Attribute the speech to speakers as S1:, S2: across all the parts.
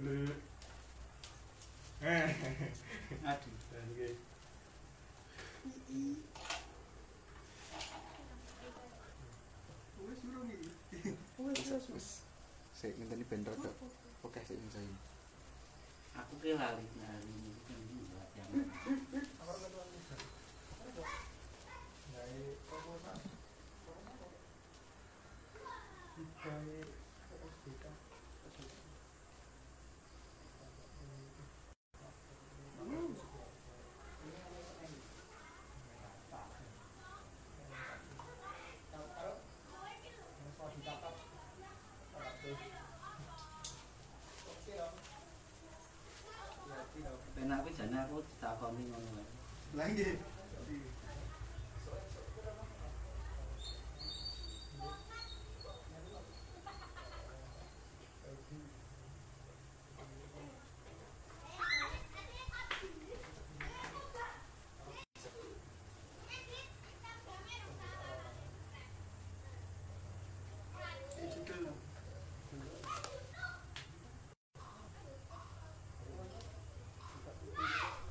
S1: Aduh.
S2: Wis. Sik ngenteni ben rada oke sik sing
S1: Aku ki lali ini latihan. Penak kuwi jane aku ditakoni ngono wae.
S2: Lah nggih.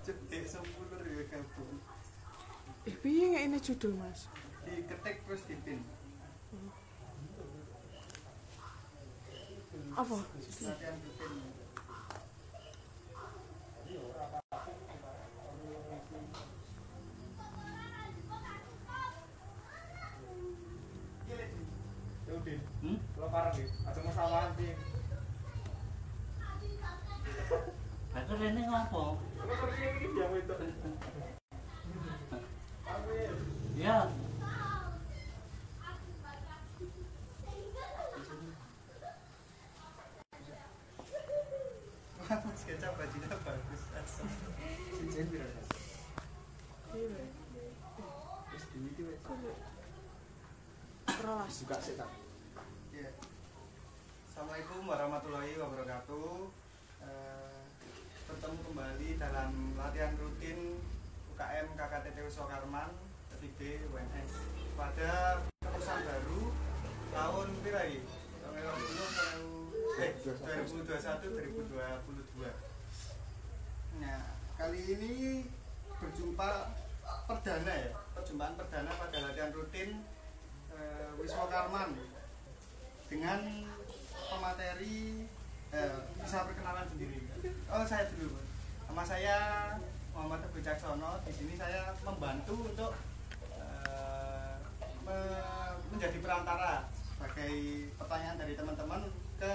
S2: Cetek sempulur ya kabur.
S3: Piye ngene ini judul Mas?
S2: Diketik terus dipin.
S3: Apa?
S2: Latihan rutin. Udin. Kalau parah nih, ada masalah sih.
S1: Aku rene ngopo?
S2: Kalau pergi ini yang itu.
S1: Ya.
S2: Mas kecap bajunya bagus. Cincin berapa?
S3: Iya.
S2: Terus di itu
S3: Rolas.
S2: juga sih tak. Iya. Assalamualaikum warahmatullahi wabarakatuh. Bertemu kembali dalam latihan rutin UKM KKTT Wiswakarman Ketik D UNS pada perusahaan baru tahun pirai 2021-2022. Nah, kali ini berjumpa perdana ya, perjumpaan perdana pada latihan rutin Wiswakarman dengan pemateri bisa perkenalan sendiri. Oh, saya dulu. Nama saya Muhammad Teguh Caksono. Di sini saya membantu untuk menjadi perantara sebagai pertanyaan dari teman-teman ke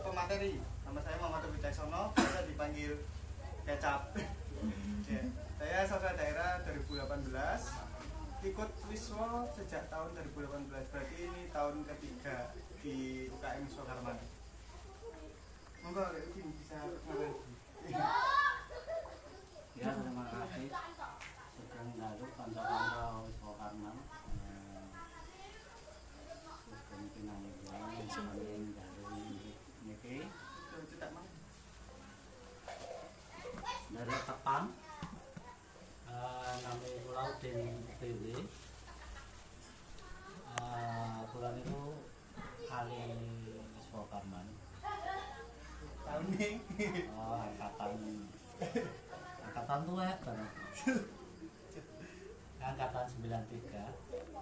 S2: pemateri. Nama saya Muhammad Teguh Caksono, bisa dipanggil Kecap. Ya, saya asal daerah 2018. Ikut Wiswa sejak tahun 2018. Berarti ini tahun ketiga di UKM Wiswakarman. Monggo ini bisa
S1: Ya, terima kasih sudah mengatur kantor-kantor Wiswakarman. Terus pimpinan yang saling dari niki dari Tepang. Nama Pulau Udin PW. Pulau itu kali Wiswakarman.
S2: tahun ini.
S1: Oh, angkatan tua kan? Angkatan 93.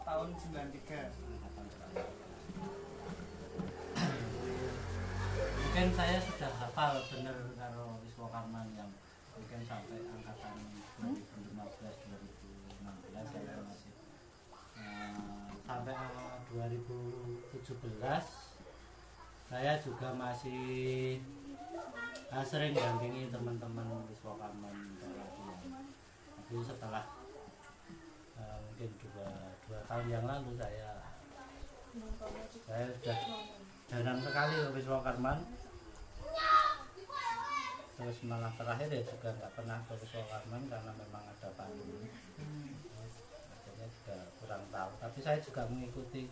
S2: Tahun 93.
S1: Angkatan 93. Mungkin saya sudah hafal benar kalau Wiswakarman yang mungkin sampai angkatan 2015 saya masih sampai 2017 saya juga masih sering dampingi teman-teman Wiswakarman tapi setelah mungkin dua tahun yang lalu saya sudah jarang sekali ke Wiswakarman, terus malah terakhir ya juga nggak pernah ke Wiswakarman karena memang ada pandemi, akhirnya juga kurang tahu. Tapi saya juga mengikuti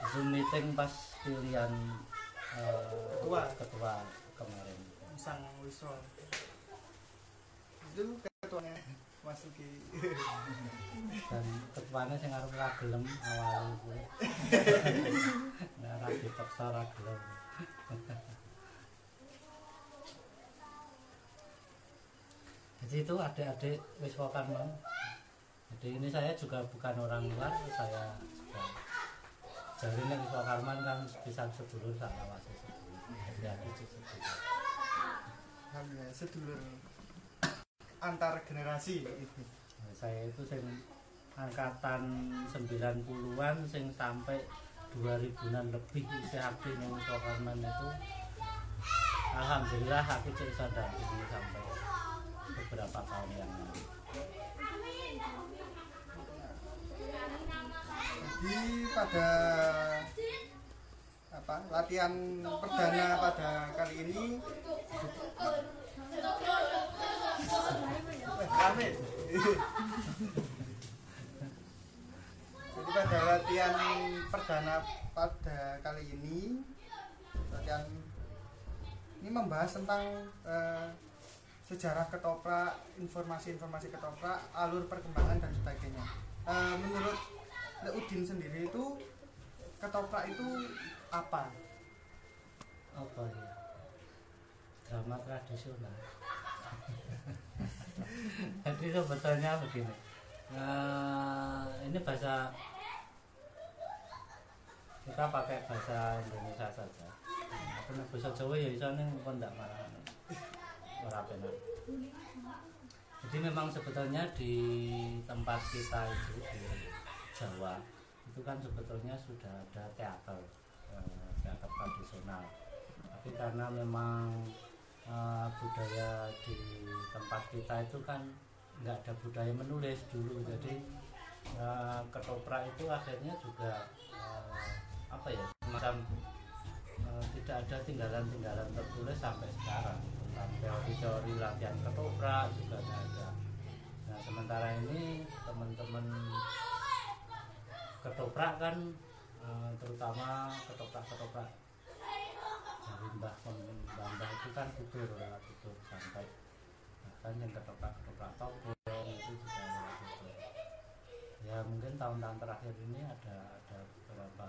S1: Zoom meeting pas pilihan ketua kemarin.
S2: Sang Wiswa. Itu ketuanya masuki.
S1: Dan ketuanya sing arep ra gelem awal kuwi. Nah, ra dipaksa ra gelem. Jadi itu adik-adik Wiswa Karman. Jadi ini saya juga bukan orang luar, saya juga jarine Wiswa Karman kan bisa sedulur sak lawase sedulur. Jadi aku sedulur.
S2: Alhamdulillah sedulur antar generasi itu.
S1: Nah, saya itu sing angkatan 90-an sing sampai 2000-an lebih isih aktif ning Wiswa Karman itu. Alhamdulillah aku cek iso dampingi sampai beberapa tahun yang lalu.
S2: Jadi pada latihan perdana pada kali ini rame. Jadi pada latihan perdana pada kali ini membahas tentang sejarah ketoprak, informasi-informasi ketoprak, alur perkembangan dan sebagainya. Menurut Udin sendiri itu ketoprak itu apa?
S1: Apa ya? Drama tradisional. Jadi sebetulnya begini. Ini bahasa kita pakai bahasa Indonesia saja. Aku nek bahasa Jawa ya iso ning kok ndak marah. Ora benar. Jadi memang sebetulnya di tempat kita itu di Jawa itu kan sebetulnya sudah ada teater tradisional. Tapi karena memang budaya di tempat kita itu kan nggak ada budaya menulis dulu, jadi ketoprak itu akhirnya juga apa ya, semacam tidak ada tinggalan tertulis sampai sekarang. Teori-teori latihan ketoprak juga nggak ada. Nah sementara ini teman-teman ketoprak kan terutama ketoprak dari mbah itu kan tutur sampai bahkan yang ketoprak topeng itu juga lewat tutur. Ya mungkin tahun-tahun terakhir ini ada beberapa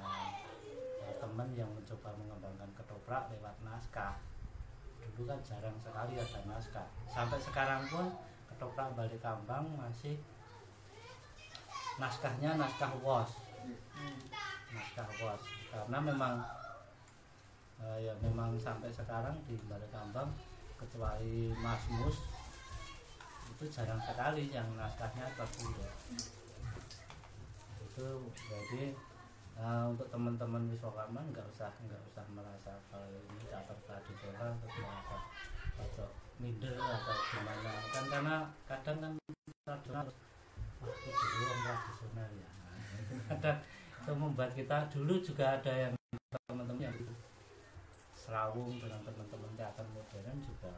S1: teman yang mencoba mengembangkan ketoprak lewat naskah. Dulu kan jarang sekali ada naskah. Sampai sekarang pun ketoprak Bali Kambang masih naskahnya naskah wos. Karena memang ya memang sampai sekarang di Bali Kambang kecuali Mas Mus itu jarang sekali yang naskahnya tertulis. Itu jadi untuk teman-teman Wiswa Karman nggak usah merasa kalau ini teater tradisional atau merasa atau minder atau gimana kan, karena kadang kan tradisional itu dulu orang tradisional ya. Kadang itu membuat kita dulu juga ada yang teman-teman yang serawung dengan teman-teman teater modern juga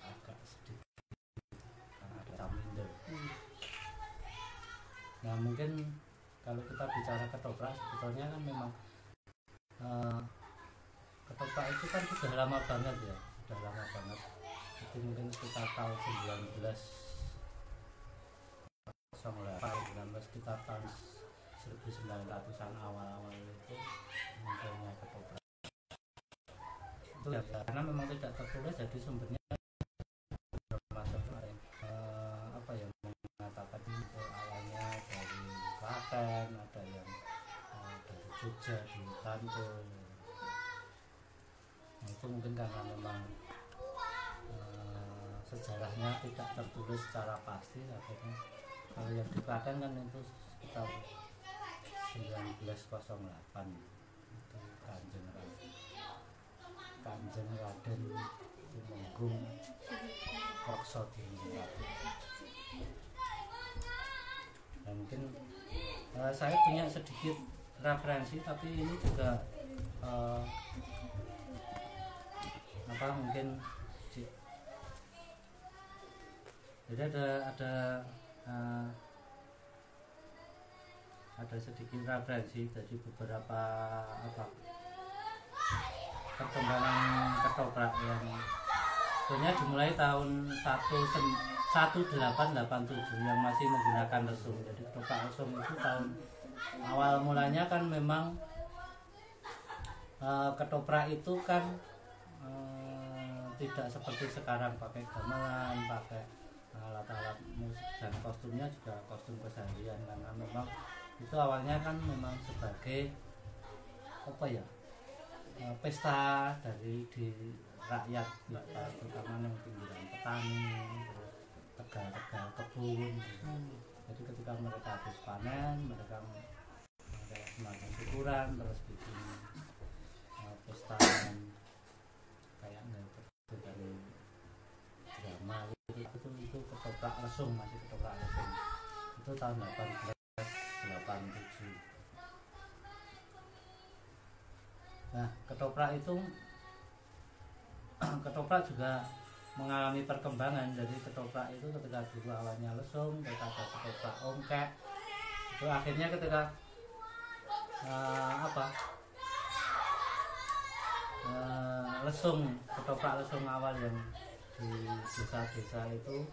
S1: agak sedikit karena ada minder. Nah mungkin kalau kita bicara ketoprak sebetulnya kan memang ketoprak itu kan sudah lama banget ya, itu mungkin sekitar tahun 1908 sekitar tahun 1900-an awal itu munculnya ketoprak itu ya, karena memang tidak tertulis, jadi sumbernya termasuk apa ya, mengatakan itu awalnya dari Klaten, ada yang dari Jogja, di Bantul. Nah, itu mungkin karena memang sejarahnya tidak tertulis secara pasti, akhirnya kalau yang di Klaten kan itu sekitar 1908 itu Kanjeng Raden Tumenggung Praksodiningrat. Nah, mungkin saya punya sedikit referensi, tapi ini juga mungkin jadi ada sedikit referensi dari beberapa perkembangan ketoprak yang sebenarnya dimulai tahun 1887 yang masih menggunakan lesung. Jadi ketoprak lesung itu tahun awal mulanya kan memang ketoprak itu kan tidak seperti sekarang pakai gamelan, pakai alat-alat musik, dan kostumnya juga kostum keseharian, karena memang itu awalnya kan memang sebagai apa ya, pesta dari di rakyat, terutama yang pinggiran petani, terus tegal-tegal kebun. Jadi ketika mereka habis panen, mereka kayak semacam syukuran, terus bikin pesta kayak dari drama itu ketoprak lesung, masih ketoprak lesung. Itu tahun 1887. Nah, ketoprak itu ketoprak juga mengalami perkembangan. Jadi ketoprak itu ketika dulu awalnya lesung, ketika ada ketoprak ongkek, itu akhirnya ketika lesung, ketoprak lesung awal yang di desa-desa itu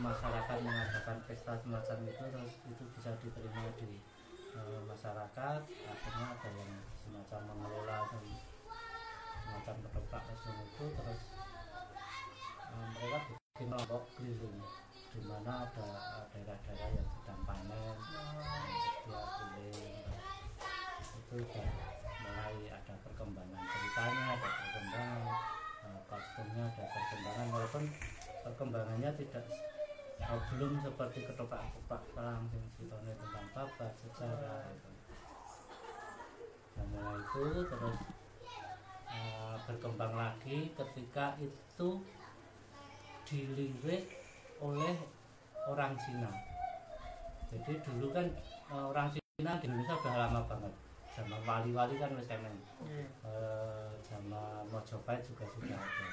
S1: masyarakat mengadakan pesta semacam itu, terus itu bisa diterima di masyarakat. Akhirnya ada yang semacam mengelola semacam ketoprak lesung itu, terus mereka bikin kelompok keliling di mana ada daerah-daerah yang sedang panen, dia keliling. Itu udah mulai ada perkembangan ceritanya, ada perkembangan kostumnya, ada perkembangan, walaupun perkembangannya tidak belum seperti ketoprak-ketoprak perang yang ceritanya tentang babat sejarah itu. Nah, mulai itu terus berkembang lagi ketika itu dilirik oleh orang Cina. Jadi dulu kan orang Cina di Indonesia udah lama banget, zaman wali-wali kan wis emen, zaman Mojopahit juga sudah ada.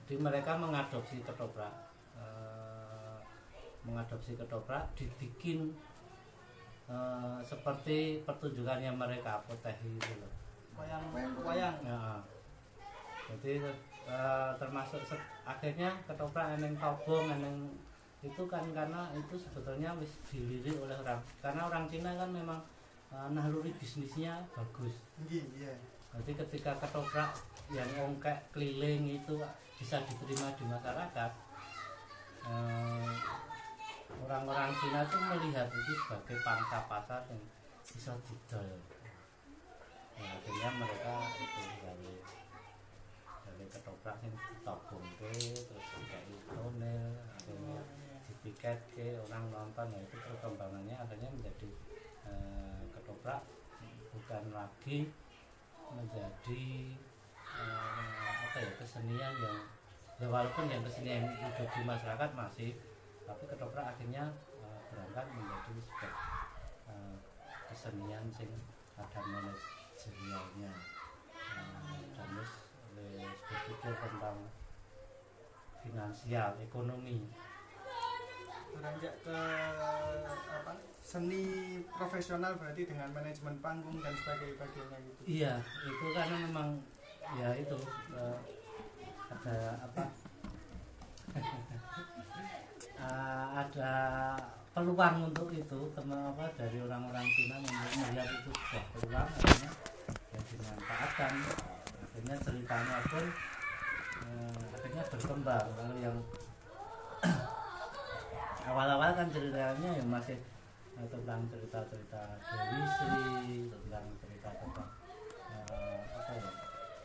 S1: Jadi mereka mengadopsi ketoprak, dibikin seperti pertunjukannya mereka, potehi itu loh,
S2: wayang.
S1: ya. Jadi termasuk akhirnya ketoprak eneng tobong, eneng itu kan karena itu sebetulnya wis dilirik oleh orang, karena orang Cina kan memang naluri bisnisnya bagus.
S2: Iya.
S1: Jadi ketika ketoprak yang ongkek keliling itu bisa diterima di masyarakat, orang-orang Cina itu melihat itu sebagai pangsa pasar yang bisa didol. Nah, akhirnya mereka itu dari ketoprak yang ditobongke, terus kayak tonel, akhirnya ditiket ke orang nonton. Ya itu perkembangannya akhirnya menjadi ketoprak bukan lagi menjadi kesenian yang ya, walaupun yang kesenian hidup di masyarakat masih, tapi ketoprak akhirnya berangkat menjadi sebuah kesenian sing ada manajerialnya, dan berpikir tentang finansial, ekonomi.
S2: Beranjak ke seni profesional berarti dengan manajemen panggung dan sebagainya gitu.
S1: Iya, itu karena memang ya itu ada ada peluang untuk itu, dari orang-orang Cina melihat itu sebuah peluang, akhirnya ya dimanfaatkan. Akhirnya ceritanya pun akhirnya berkembang. Kalau yang awal-awal kan ceritanya ya masih tentang cerita-cerita Dewi Sri, tentang cerita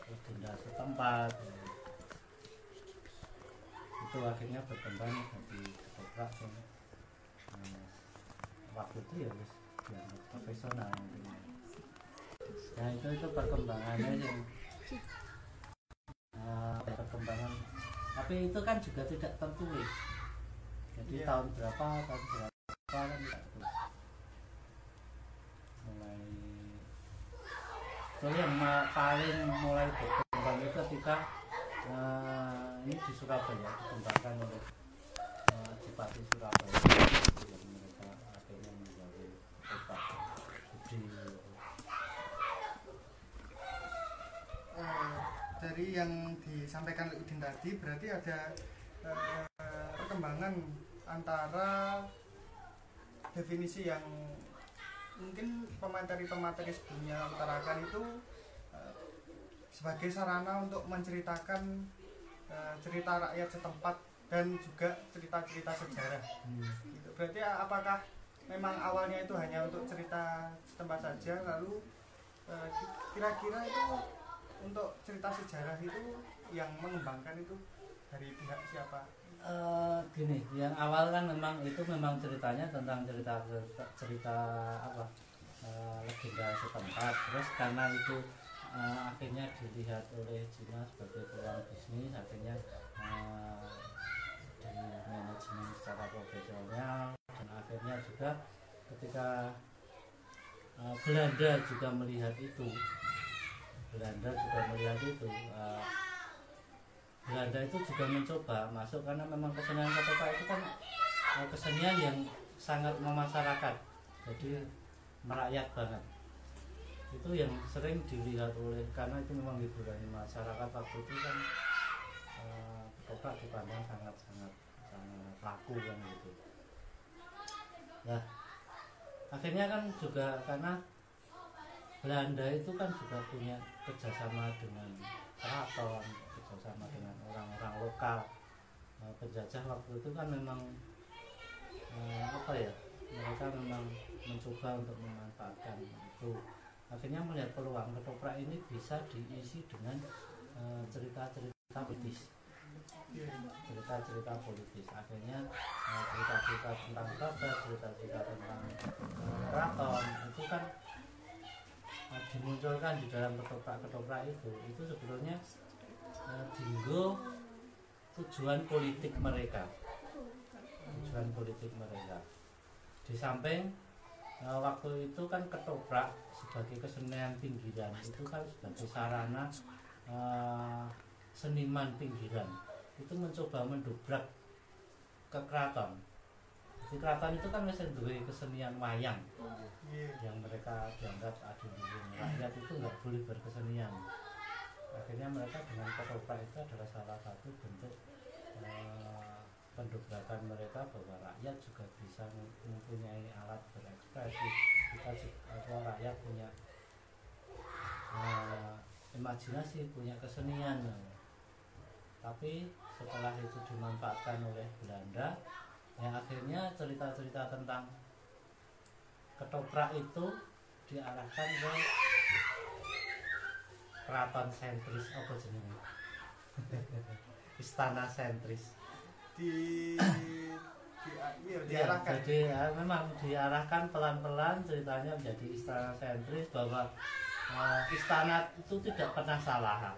S1: legenda setempat. Itu akhirnya berkembang jadi ketoprak yang waktu itu ya wis dianggap profesional intinya. Nah itu perkembangannya yang perkembangan, tapi itu kan juga tidak tertulis. Jadi tahun berapa kan tidak terus. Mulai itu yang paling mulai berkembang itu ketika ini di Surabaya dikembangkan oleh Bupati Surabaya, yang mereka akhirnya menjadi Pak Budi.
S2: Dari yang disampaikan Udin tadi berarti ada perkembangan antara definisi yang mungkin pemateri-pemateri sebelumnya utarakan itu sebagai sarana untuk menceritakan cerita rakyat setempat dan juga cerita-cerita sejarah. Gitu. Berarti apakah memang awalnya itu hanya untuk cerita setempat saja, lalu kira-kira itu untuk cerita sejarah itu yang mengembangkan itu dari pihak siapa?
S1: Gini, yang awal kan memang ceritanya tentang cerita apa legenda setempat. Terus karena itu akhirnya dilihat oleh Cina sebagai peluang bisnis, akhirnya di manajemen secara profesional, dan akhirnya juga ketika Belanda juga melihat itu, Belanda itu juga mencoba masuk karena memang kesenian ketoprak itu kan kesenian yang sangat memasyarakat, jadi merakyat banget. Itu yang sering dilihat oleh, karena itu memang hiburan masyarakat waktu itu kan, ketoprak dipandang sangat laku kan gitu. Nah, akhirnya kan juga karena Belanda itu kan juga punya kerjasama dengan keraton, kerjasama dengan orang-orang lokal. Penjajah waktu itu kan memang mereka memang mencoba untuk memanfaatkan itu. Akhirnya melihat peluang ketoprak ini bisa diisi dengan cerita-cerita politis. Akhirnya cerita-cerita tentang babat, cerita-cerita tentang keraton itu kan dimunculkan di dalam ketoprak itu sebetulnya dinggo tujuan politik mereka. Di samping waktu itu kan ketoprak sebagai kesenian pinggiran itu kan sebagai sarana seniman pinggiran itu mencoba mendobrak ke keraton. Di keraton itu kan masih duwe kesenian wayang yang mereka dianggap adiluhung rakyat itu nggak boleh berkesenian. Akhirnya mereka dengan ketoprak itu adalah salah satu bentuk pendobrakan mereka bahwa rakyat juga bisa mempunyai alat berekspresi. Rakyat punya imajinasi, punya kesenian. Tapi setelah itu dimanfaatkan oleh Belanda, ya akhirnya cerita-cerita tentang ketoprak itu diarahkan ke keraton sentris, apa jenenge? Istana sentris.
S2: Diarahkan.
S1: Jadi memang diarahkan pelan-pelan ceritanya menjadi istana sentris, bahwa istana itu tidak pernah salah.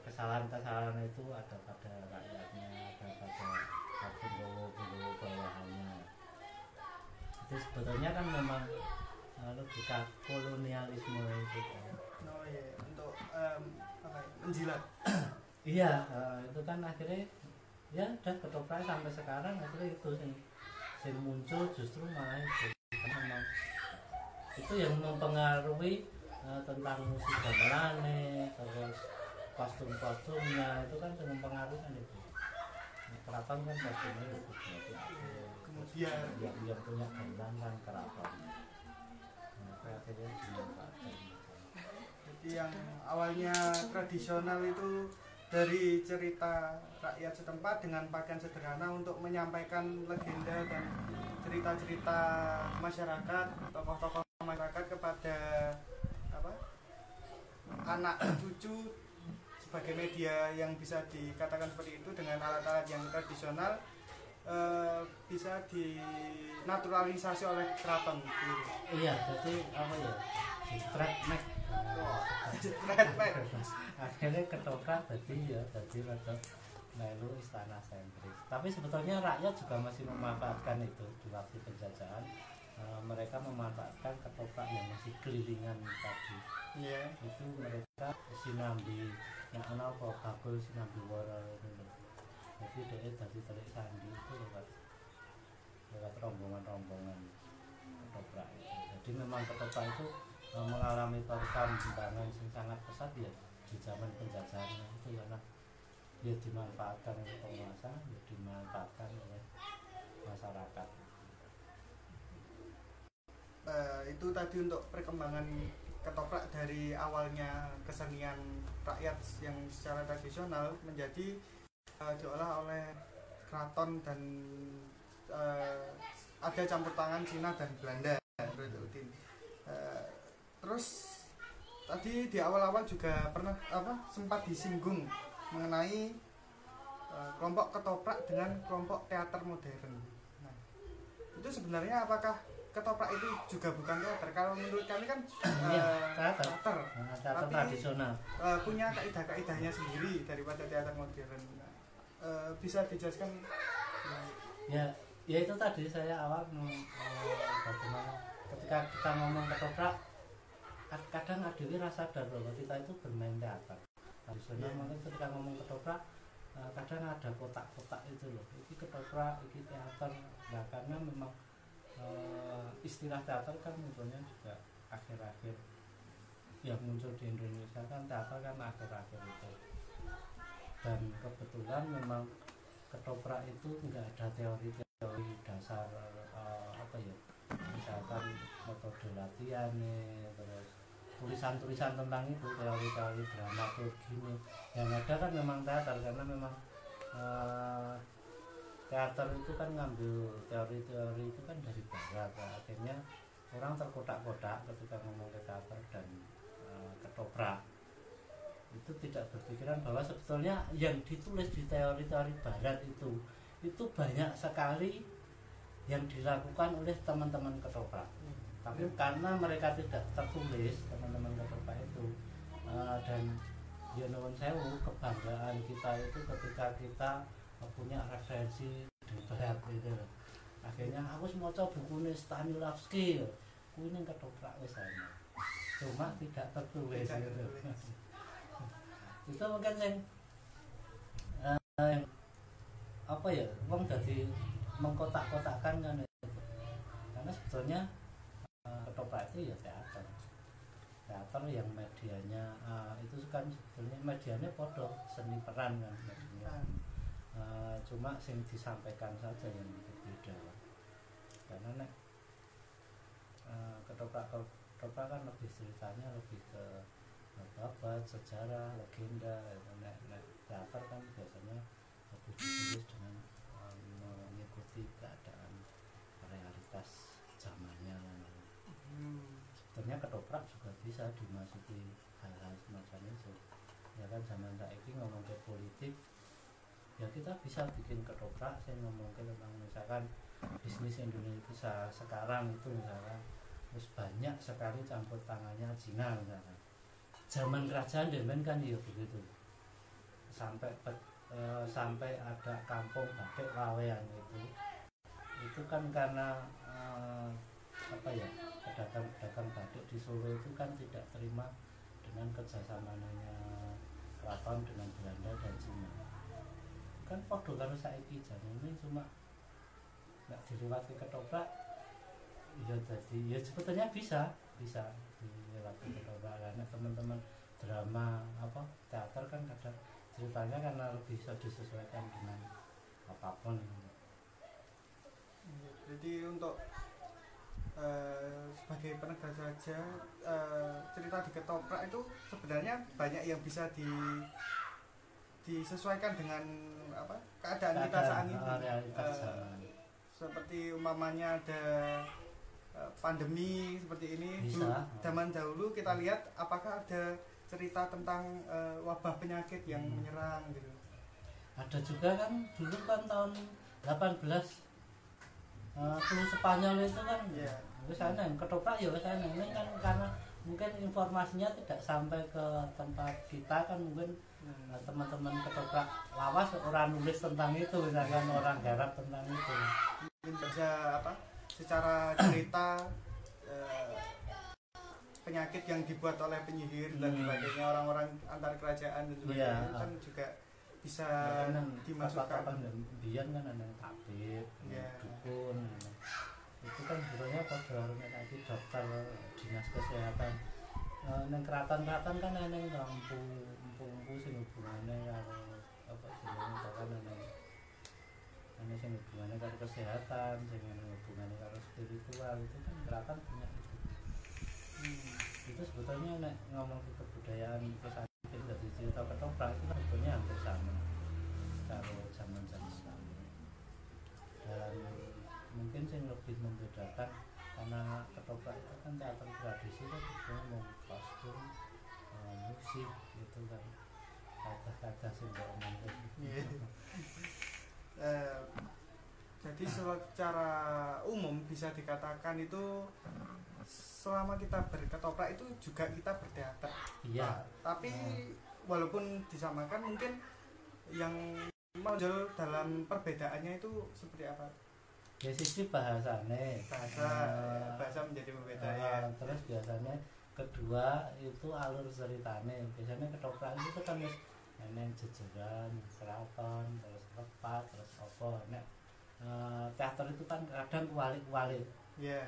S1: Kesalahan-kesalahan itu ada pada rakyatnya, ada pada penggawa bawahannya. Itu sebetulnya kan memang logika kolonialisme itu kan.
S2: Oh iya, untuk menjilat.
S1: Iya, itu kan akhirnya ya udah ketoprak sampai sekarang akhirnya itu yang muncul justru malah itu. Memang itu yang mempengaruhi tentang musik gamelane, terus kostum-kostumnya itu kan yang mempengaruhi kan itu. Keraton kan kostumnya itu
S2: Kemudian
S1: yang punya gamelan kan keraton. Akhirnya dimanfaatkan.
S2: Jadi yang awalnya tradisional itu dari cerita rakyat setempat dengan pakaian sederhana untuk menyampaikan legenda dan cerita-cerita masyarakat, tokoh-tokoh masyarakat kepada anak cucu sebagai media yang bisa dikatakan seperti itu dengan alat-alat yang tradisional bisa dinaturalisasi oleh keraton.
S1: Iya, jadi apa ya? Trademark. Akhirnya ketoprak jadi rada melu istana sentris. Tapi sebetulnya rakyat juga masih memanfaatkan itu di waktu penjajahan. Mereka memanfaatkan ketoprak yang masih kelilingan tadi.
S2: Yeah.
S1: Itu mereka sinambi yang kenal kok bakul sinambi wara gitu. Jadi dia dari telik sandi itu lewat rombongan ketoprak itu. Jadi memang ketoprak itu mengalami perkembangan yang sangat pesat ya di zaman penjajahan itu, karena dia dimanfaatkan oleh penguasa, dia dimanfaatkan oleh masyarakat.
S2: itu tadi untuk perkembangan ketoprak dari awalnya kesenian rakyat yang secara tradisional menjadi diolah oleh keraton dan ada campur tangan Cina dan Belanda. Terus tadi di awal-awal juga pernah sempat disinggung mengenai kelompok ketoprak dengan kelompok teater modern. Nah, itu sebenarnya apakah ketoprak itu juga bukan teater? Kalau menurut kami kan teater tapi
S1: tradisional,
S2: punya kaidah-kaidahnya sendiri daripada teater modern. Bisa dijelaskan?
S1: Ya itu tadi saya awal bagaimana ketika kita ngomong ketoprak, kadang adewi rasa sadar bahwa kita itu bermain teater tradisional. Mungkin ketika ngomong ketoprak, kadang ada kotak-kotak itu loh, ini ketoprak, ini teater. Nah, karena memang istilah teater kan munculnya juga akhir-akhir yang muncul di Indonesia kan teater kan akhir-akhir itu, dan kebetulan memang ketoprak itu nggak ada teori-teori dasar misalkan metode latihan terus tulisan-tulisan tentang itu, teori-teori dramaturgi ini. Yang ada kan memang teater, karena memang teater itu kan ngambil teori-teori itu kan dari barat. Akhirnya orang terkotak-kotak ketika ngomong ke teater dan ketoprak itu tidak berpikiran bahwa sebetulnya yang ditulis di teori-teori barat itu banyak sekali yang dilakukan oleh teman-teman ketoprak. Tapi karena mereka tidak tertulis, teman-teman ketoprak itu, dan ya nuwun sewu, kebanggaan kita itu ketika kita punya referensi di barat gitu. Akhirnya aku maca bukunya Stanislavski, kuwi ning ketoprak wis ana. Cuma tidak tertulis gitu. Itu mungkin yang wong jadi mengkotak-kotakkan kan itu. Karena sebetulnya ketoprak itu ya teater yang medianya itu kan sebetulnya medianya podo seni peran kan medianya. Cuma yang disampaikan saja yang berbeda. Karena ketoprak kan lebih ceritanya lebih ke babat, sejarah, legenda. Teater kan biasanya lebih ditulis dengan mengikuti keadaan realitas zamannya. Sebetulnya ketoprak juga bisa dimasuki hal-hal semacam itu. Ya kan zaman saiki ngomong ke politik, ya kita bisa bikin ketoprak. Saya ngomong tentang misalkan bisnis Indonesia sekarang itu misalkan, terus banyak sekali campur tangannya Cina misalkan. Zaman kerajaan Demen kan ya begitu, sampai ada kampung batik Lawean itu kan karena pedagang batik di Solo itu kan tidak terima dengan kerjasamanya keraton dengan Belanda dan Cina. Kan podo karo saiki jaman ini, cuma nggak dilewat ke ketoprak ya. Jadi ya sebetulnya bisa dilewat ke ketoprak, karena teman-teman drama teater kan kadang ceritanya karena lebih bisa disesuaikan dengan apapun.
S2: Jadi untuk sebagai penegak saja, cerita di ketoprak itu sebenarnya banyak yang bisa disesuaikan dengan keadaan kita saat ini. Seperti umpamanya ada pandemi seperti ini, zaman dahulu kita lihat apakah ada cerita tentang wabah penyakit yang menyerang gitu.
S1: Ada juga kan dulu kan tahun 18 flu Spanyol itu kan sana ketoprak ya sana. Ini kan karena mungkin informasinya tidak sampai ke tempat kita kan, mungkin teman-teman ketoprak lawas orang nulis tentang itu, misalkan orang garap tentang itu.
S2: Mungkin bisa secara cerita penyakit yang dibuat oleh penyihir dan sebagainya, orang-orang antar kerajaan dan sebagainya kan juga bisa dimasukkan.
S1: Biar kan ada tabib, dukun, itu kan sebenarnya pada tadi dokter dinas kesehatan. Neng keraton-keraton kan ada yang empu sing hubungannya karo bahkan ada yang hubungannya karo kesehatan, dengan hubungannya karo spiritual, itu kan keraton punya itu. Itu sebetulnya nek ngomong ke kebudayaan pesan dari cerita ketoprak itu kan sebetulnya hampir sama kalau zaman-zaman lalu. Dan mungkin yang lebih membedakan karena ketoprak itu kan teater tradisi kan sebetulnya mau kostum, musik gitu kan, kata-kata sing ngomong gitu.
S2: Jadi secara umum bisa dikatakan itu selama kita berketoprak itu juga kita berteater.
S1: Iya.
S2: Tapi walaupun disamakan mungkin yang menonjol dalam perbedaannya itu seperti apa?
S1: Ya sisi bahasane.
S2: Bahasa menjadi pembeda ya.
S1: Terus biasanya kedua itu alur ceritane. Biasanya ketoprak itu kan wis neng jejeran, keraton, terus lepat, terus apa. Nek teater itu kan kadang kualik-kualik.
S2: Iya.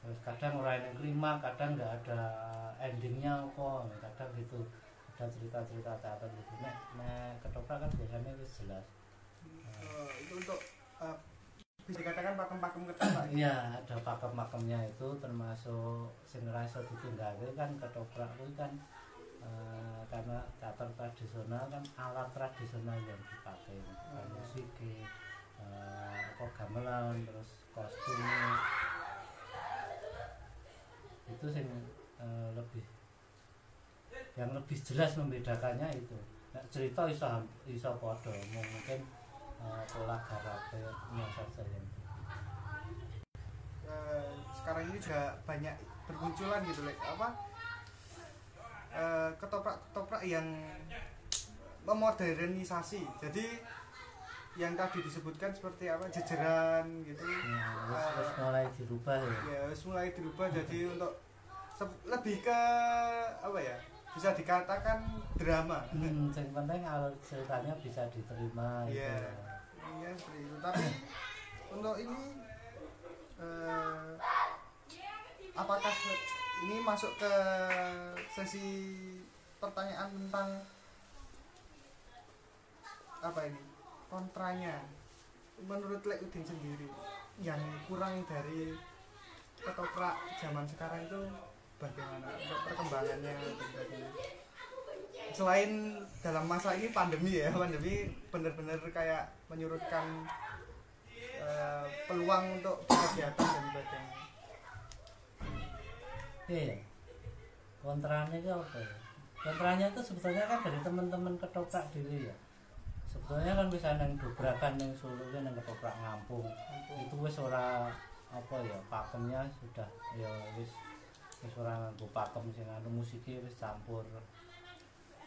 S1: Terus kadang ora enek klima, kadang nggak ada endingnya apa, kadang gitu. Ada cerita-cerita teater gitu. Nek ketoprak kan biasanya wis jelas.
S2: Itu untuk bisa dikatakan pakem-pakem ketoprak.
S1: Iya, ada pakem-pakemnya itu termasuk sing rasa ditinggalke kan ketoprak itu kan karena teater tradisional kan alat tradisional yang dipakai, musik, gamelan, terus kostumnya itu sing yang lebih jelas membedakannya itu. Nah, cerita iso padha, mungkin pola garape saja yang
S2: sekarang ini juga banyak bermunculan gitu ketoprak-ketoprak yang memodernisasi. Jadi yang tadi disebutkan seperti apa jejeran gitu.
S1: Terus mulai dirubah ya.
S2: Ya, mulai dirubah jadi untuk lebih ke apa ya? Bisa dikatakan drama.
S1: Yang penting alur ceritanya bisa diterima.
S2: Iya. Iya seperti itu. Tapi untuk ini apakah ini masuk ke sesi pertanyaan tentang apa ini kontranya menurut Lek Udin sendiri yang kurang dari ketoprak zaman sekarang itu bagaimana untuk perkembangannya tadi selain dalam masa ini pandemi benar-benar kayak menyurutkan peluang untuk kegiatan dan sebagainya.
S1: Iya. Kontranya itu apa ya? Kontranya itu sebetulnya kan dari teman-teman ketoprak dulu ya. Sebetulnya kan bisa neng dobrakan neng Solo neng ketoprak ngampung. Itu wis ora apa ya, pakemnya sudah ya wis ora nganggo pakem sing anu musiknya wis campur.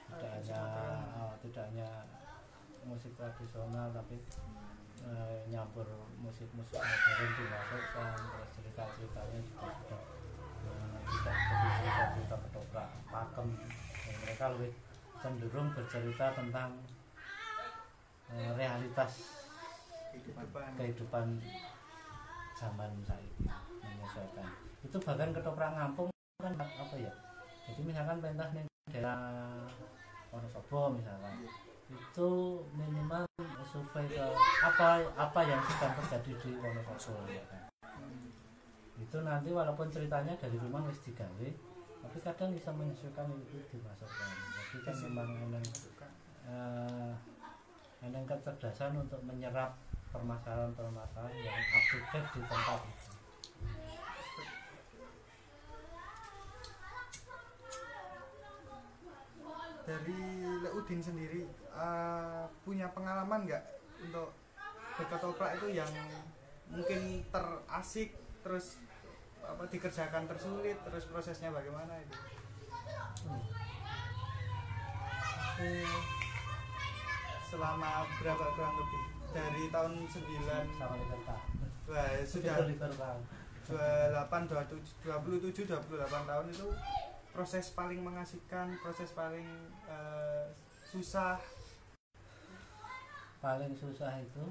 S1: Tidak hanya musik tradisional tapi nyampur musik-musik modern dimasukkan, terus cerita-ceritanya juga sudah tidak seperti cerita-cerita ketoprak pakem. Mereka lebih cenderung bercerita tentang realitas kehidupan zaman saat ini, menyesuaikan. Itu bahkan ketoprak ngampung kan apa ya? Jadi misalkan pentas ning daerah Wonosobo misalkan, itu minimal survei ke apa yang sedang terjadi di Wonosobo ya kan. Itu nanti walaupun ceritanya dari rumah wis digawe, tapi kadang bisa menyesuaikan itu dimasukkan. Jadi kan memang eneng kecerdasan untuk menyerap permasalahan-permasalahan yang up to date di tempat itu.
S2: Dari Lek Udin sendiri punya pengalaman nggak untuk berketoprak itu yang mungkin terasik terus apa dikerjakan tersulit terus prosesnya bagaimana itu? Selama berapa kurang lebih dari tahun 9
S1: sama Liverpool.
S2: Wah, sudah 27 28 tahun itu proses paling mengasihkan, proses paling susah.
S1: Paling susah itu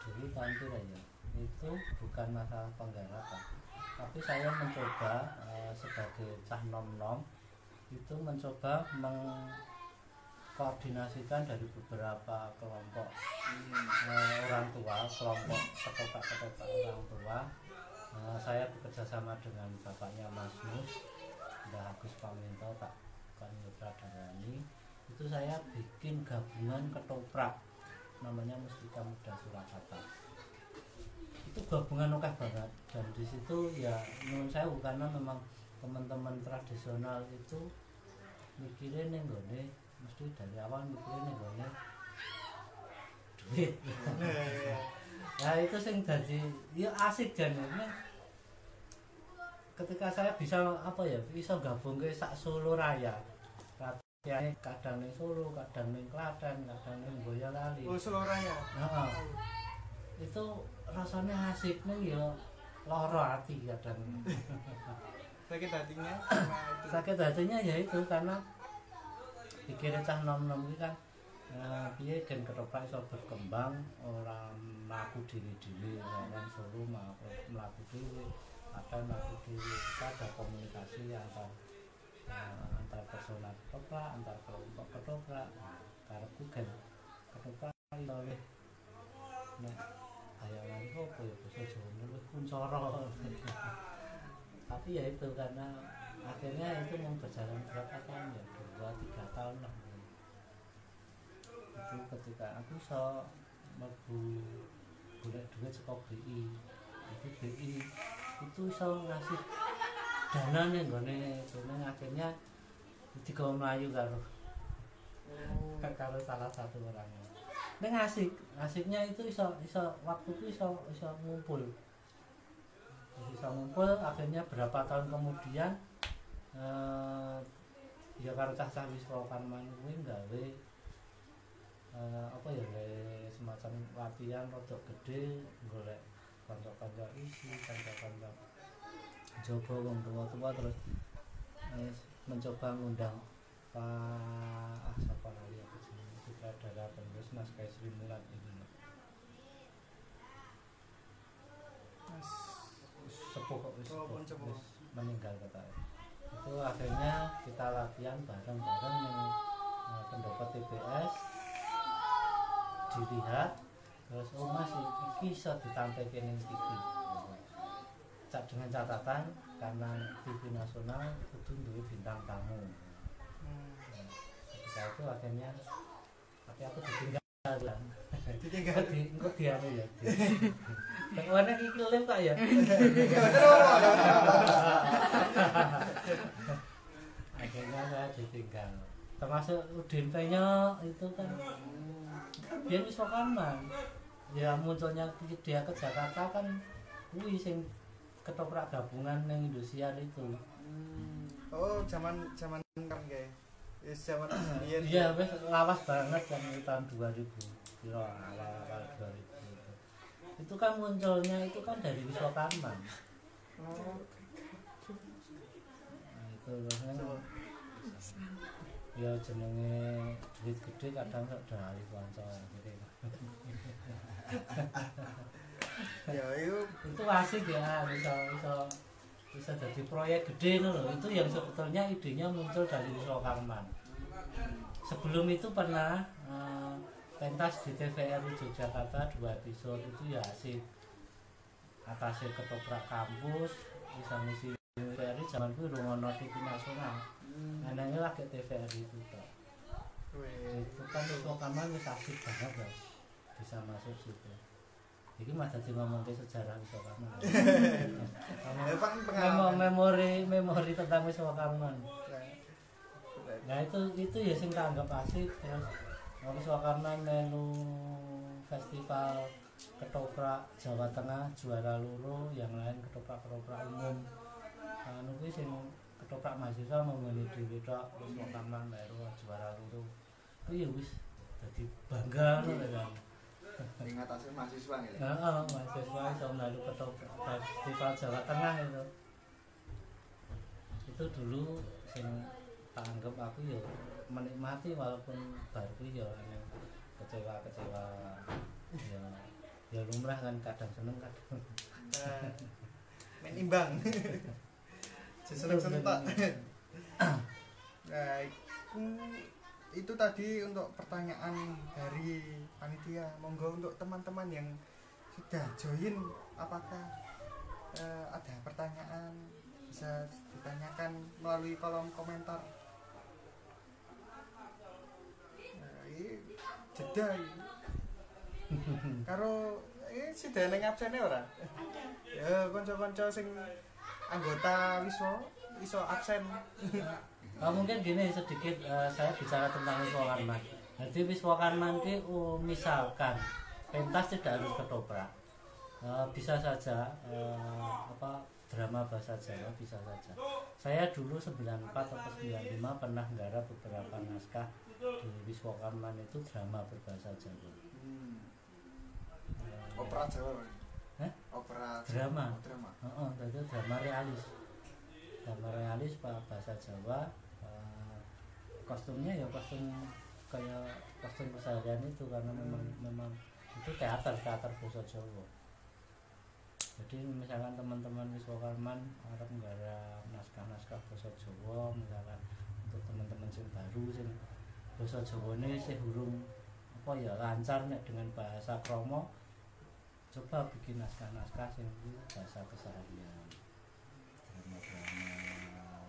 S1: dulu tahun ya. Itu bukan masalah penggarapan, tapi saya mencoba sebagai cah nom-nom itu mencoba mengkoordinasikan dari beberapa kelompok orang tua, kelompok ketoprak orang tua Saya bekerja sama dengan bapaknya Mas Mus, Mbah Agus Paminto, Pak Sutradarani. Itu saya bikin gabungan ketoprak, namanya Mustika Muda Surakarta. Itu gabungan oke banget, dan di situ ya menurut saya karena memang teman-teman tradisional itu mikirin nih gone, mesti dari awal mikirin nih gone duit. Nah itu sing dadi ya asik jan ketika saya bisa bisa gabung ke sak Solo Raya. Latihannya kadang ning Solo, kadang ning Klaten, kadang ning Boyolali.
S2: Oh, Solo Raya.
S1: Heeh. Itu rasanya asik ning ya lara hati kadang.
S2: Sakit hatinya karena itu.
S1: Sakit hatinya ya itu karena pikiran cah nom-nom iki kan piye gen ketoprak iso berkembang ora mlaku dhewe-dhewe, orang Solo mlaku dhewe. Ada mlaku dhewe, kita ada komunikasi antar personal ketoprak, antar kelompok ketoprak. Karepku gen ketoprak iso nek bayangan apa ya basa Jawa luwih kuncoro. Tapi ya itu karena akhirnya itu mau berjalan berapa tahun ya, 2-3 tahun lah. Itu ketika aku iso mlebu golek duit saka BI. Itu BI itu iso ngasih dana nih nggone akhirnya digawe mlayu karo salah satu orangnya. Ning asiknya itu iso waktuku iso ngumpul. Bisa ngumpul akhirnya berapa tahun kemudian ya karo cah-cah wis Karman kuwi gawe semacam latihan rodok gede golek kanca-kanca isi, kanca-kanca coba wong tua-tua terus mencoba ngundang Pak siapa lagi aku jenenge sutradara penulis Mas Kaisri Mulat ini.
S2: Mas
S1: Sepuh meninggal katanya. Itu akhirnya kita latihan bareng-bareng yang pendapat TPS dilihat terus mas iki iso ditampilke ning TV. Dengan catatan karena TV nasional kudu duwe bintang tamu. Ketika itu akhirnya tapi aku ditinggal engko diane ya. Warna iki lem kok ya. Akhirnya saya ditinggal. Termasuk Udin Penyo itu kan dia wis Karman. Ya munculnya dia ke Jakarta kan kuwi sing ketoprak gabungan ning Indosiar itu.
S2: Oh, zaman kan guys. Wis zaman biyen.
S1: Iya, wis lawas banget kan tahun 2000. Kira awal 2000. Itu kan munculnya itu kan dari Wiswa Karman.
S2: Oh,
S1: Nah, itu loh. Ya jenenge duit gede kadang kok dari kanca gitu.
S2: ya
S1: Itu asik ya bisa jadi proyek gede loh. Itu yang sebetulnya idenya muncul dari Wiswa Karman. Sebelum itu pernah pentas di TVRI Yogyakarta 2 episode itu ya asik. Atasnya ketoprak kampus bisa ngisi TVRI zaman itu rungono TV nasional. Anaknya lagi TVRI itu toh. Itu kan Wiswa Karman wis asik banget loh. Bisa masuk situ. Jadi mas tadi ngomong ke sejarah Wiswa Karman. memori tentang Wiswa Karman. Nah itu ya sing tak anggap asik. Terus Wiswa Karman melu festival ketoprak Jawa Tengah juara loro, yang lain ketoprak umum. Anu kuwi sing ketoprak mahasiswa menggoni dhewe tok Wiswa Karman baru juara loro. Itu ya wis dadi bangga ngono kan.
S4: Ingat hasil mahasiswa gitu.
S1: Heeh, mahasiswa iso mlalu ketoprak festival Jawa Tengah itu. Itu dulu sing tak anggap aku ya menikmati walaupun baru ya kecewa ya lumrah kan, kadang seneng kadang
S2: main imbang. Seneng-seneng tak. Nah, itu tadi untuk pertanyaan dari panitia. Monggo untuk teman-teman yang sudah join, apakah ada pertanyaan bisa ditanyakan melalui kolom komentar. Ini jeda ini. Karo ini sudah neng absennya ora? Ya kanca-kanca sing anggota iso absen.
S1: Mungkin gini sedikit saya bicara tentang Wiswakarman. Jadi Wiswakarman itu misalkan pentas tidak harus ketoprak. Bisa saja drama bahasa Jawa bisa saja. Saya dulu 94 atau 95 pernah nggarap beberapa naskah di Wiswakarman itu drama berbahasa Jawa.
S4: Opera Jawa.
S1: Hah?
S4: Opera
S1: Drama.
S4: Drama.
S1: Itu drama realis. Drama realis bahasa Jawa. Kostumnya ya kostum kayak kostum keseharian itu karena memang itu teater bahasa Jawa. Jadi misalkan teman-teman Wiswakarman arep nggarap naskah-naskah bahasa Jawa, misalkan untuk teman-teman sing baru sing bahasa Jawane sing urung lancar nek dengan bahasa kromo, coba bikin naskah-naskah sing bahasa keseharian. Drama-drama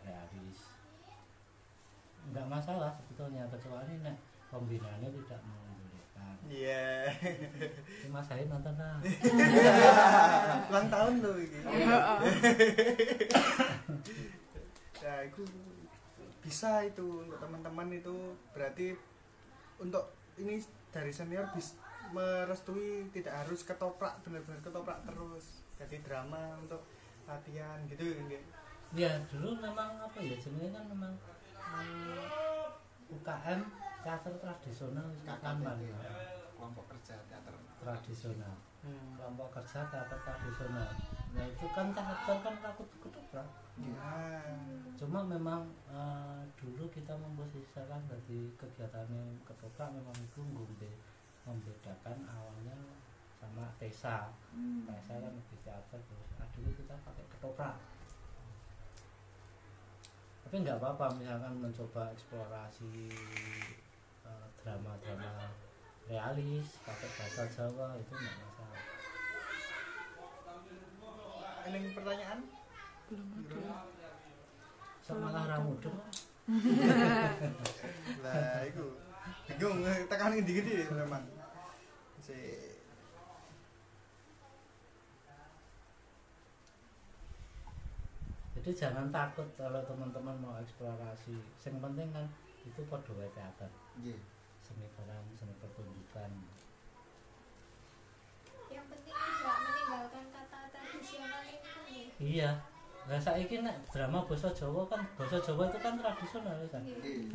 S1: realis. Enggak masalah sebetulnya kecuali nek pembinaannya tidak membolehkan.
S2: Iya.
S1: Mas saya nonton lah.
S2: Ulang tahun loh ini. Nah, itu bisa itu untuk teman-teman itu berarti untuk ini dari senior merestui tidak harus ketoprak benar-benar ketoprak terus. Jadi drama untuk latihan gitu enggak.
S1: Ya dulu memang sebenarnya kan memang UKM teater tradisional Wiswakarman.
S4: Kelompok kerja teater
S1: Tradisional. Kelompok kerja teater tradisional. Nah itu kan teater kan takut ketoprak.
S2: Ya.
S1: Cuma memang dulu kita memposisikan dari kegiatannya ketoprak memang itu membedakan awalnya sama Tesa. Tesa kan lebih teater terus. Dulu kita pakai ketoprak. Tapi nggak apa-apa misalkan mencoba eksplorasi drama-drama realis pakai bahasa Jawa itu nggak masalah.
S2: Ini pertanyaan?
S3: Belum ada.
S1: Semalah ramudeng.
S2: Lah itu bingung tekan gede-gede teman.
S1: Jadi jangan takut kalau teman-teman mau eksplorasi. Yang penting kan itu padha wae teater.
S4: Nggih.
S1: Seni peran, seni pertunjukan.
S5: Yang penting tidak meninggalkan kata tradisional itu nih.
S1: Iya. Lah saiki nek drama basa Jawa kan basa Jawa itu kan tradisional kan.
S4: Nggih.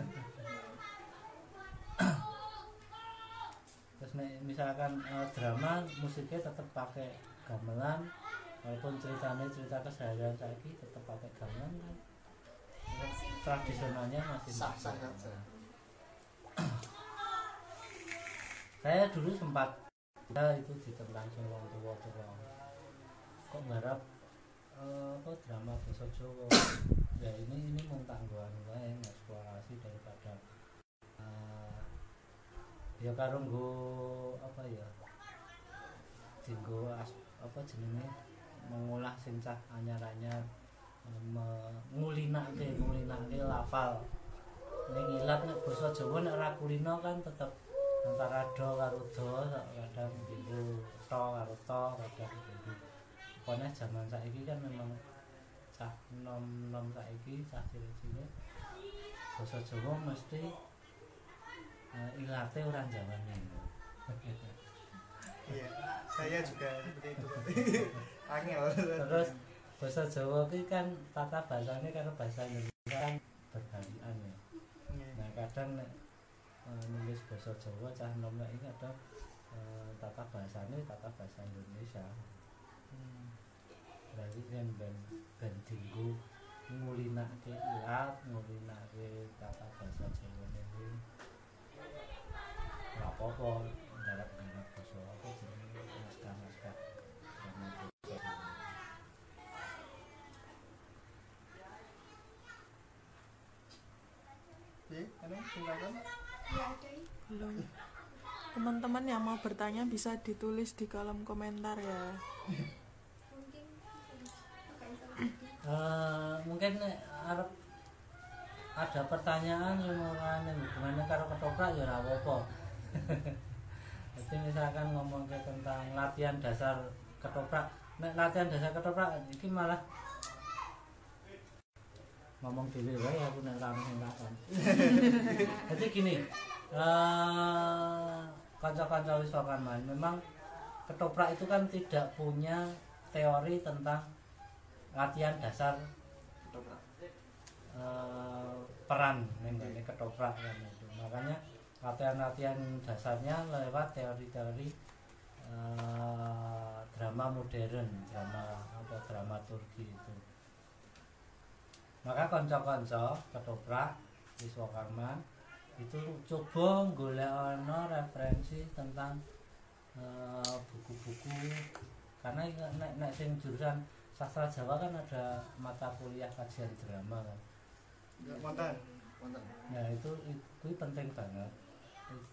S1: Terus nek misalkan drama musiknya tetap pakai gamelan walaupun ceritanya cerita keseharian saiki tetap pakai gamelan kan. Tradisionalnya masih
S4: Sah-sah saja.
S1: Saya dulu sempat itu ditentang sama wong tua kok nggarap drama basa Jawa. Ya ini mung tanggoan wae eksplorasi daripada ya karo nggo dinggo jenenge mengolah sing cah anyar-anyar ngulinake lafal. Ning ilat nek basa Jawa nek ora kulino kan tetep antara do karo do kadang dinggo to karo to kadang dinggo. Pokoknya zaman saiki kan memang cah nom saiki cah cilik-cilik basa Jawa mesti ilate ora jawane.
S2: Iya, saya juga seperti itu. Angel.
S1: Terus basa Jawa ki kan tata bahasane karo bahasa Indonesia kan berbalikan ya. Nah kadang nek nulis basa Jawa cah nom iki ada tata bahasa Indonesia. Berarti kan ben dinggo ngulinake ilat, ngulinake tata bahasa Jawa iki. Ora apa-apa garap-garap basa apa jenenge naskah-naskah.
S2: Silakan.
S5: Ya ada ya.
S3: Belum. Teman-teman yang mau bertanya bisa ditulis di kolom komentar ya.
S5: Mungkin
S1: Mungkin nek arep ada pertanyaan yang hubungannya karo ketoprak ya ora apa-apa. Jadi misalkan ngomong tentang latihan dasar ketoprak, nek latihan dasar ketoprak iki malah ngomong dhewe wae aku nek ora sing takon. Jadi gini, kanca-kanca wisatawan memang ketoprak itu kan tidak punya teori tentang latihan dasar
S4: Ketoprak.
S1: peran ini ketoprak kan itu. Makanya latihan-latihan dasarnya lewat teori-teori drama modern, drama Turki itu. Maka kanca-kanca ketoprak Wiswakarma itu coba golek referensi tentang buku-buku, karena nek sing jurusan sastra Jawa kan ada mata kuliah kajian drama kan.
S2: Wonten.
S1: Nah itu penting banget.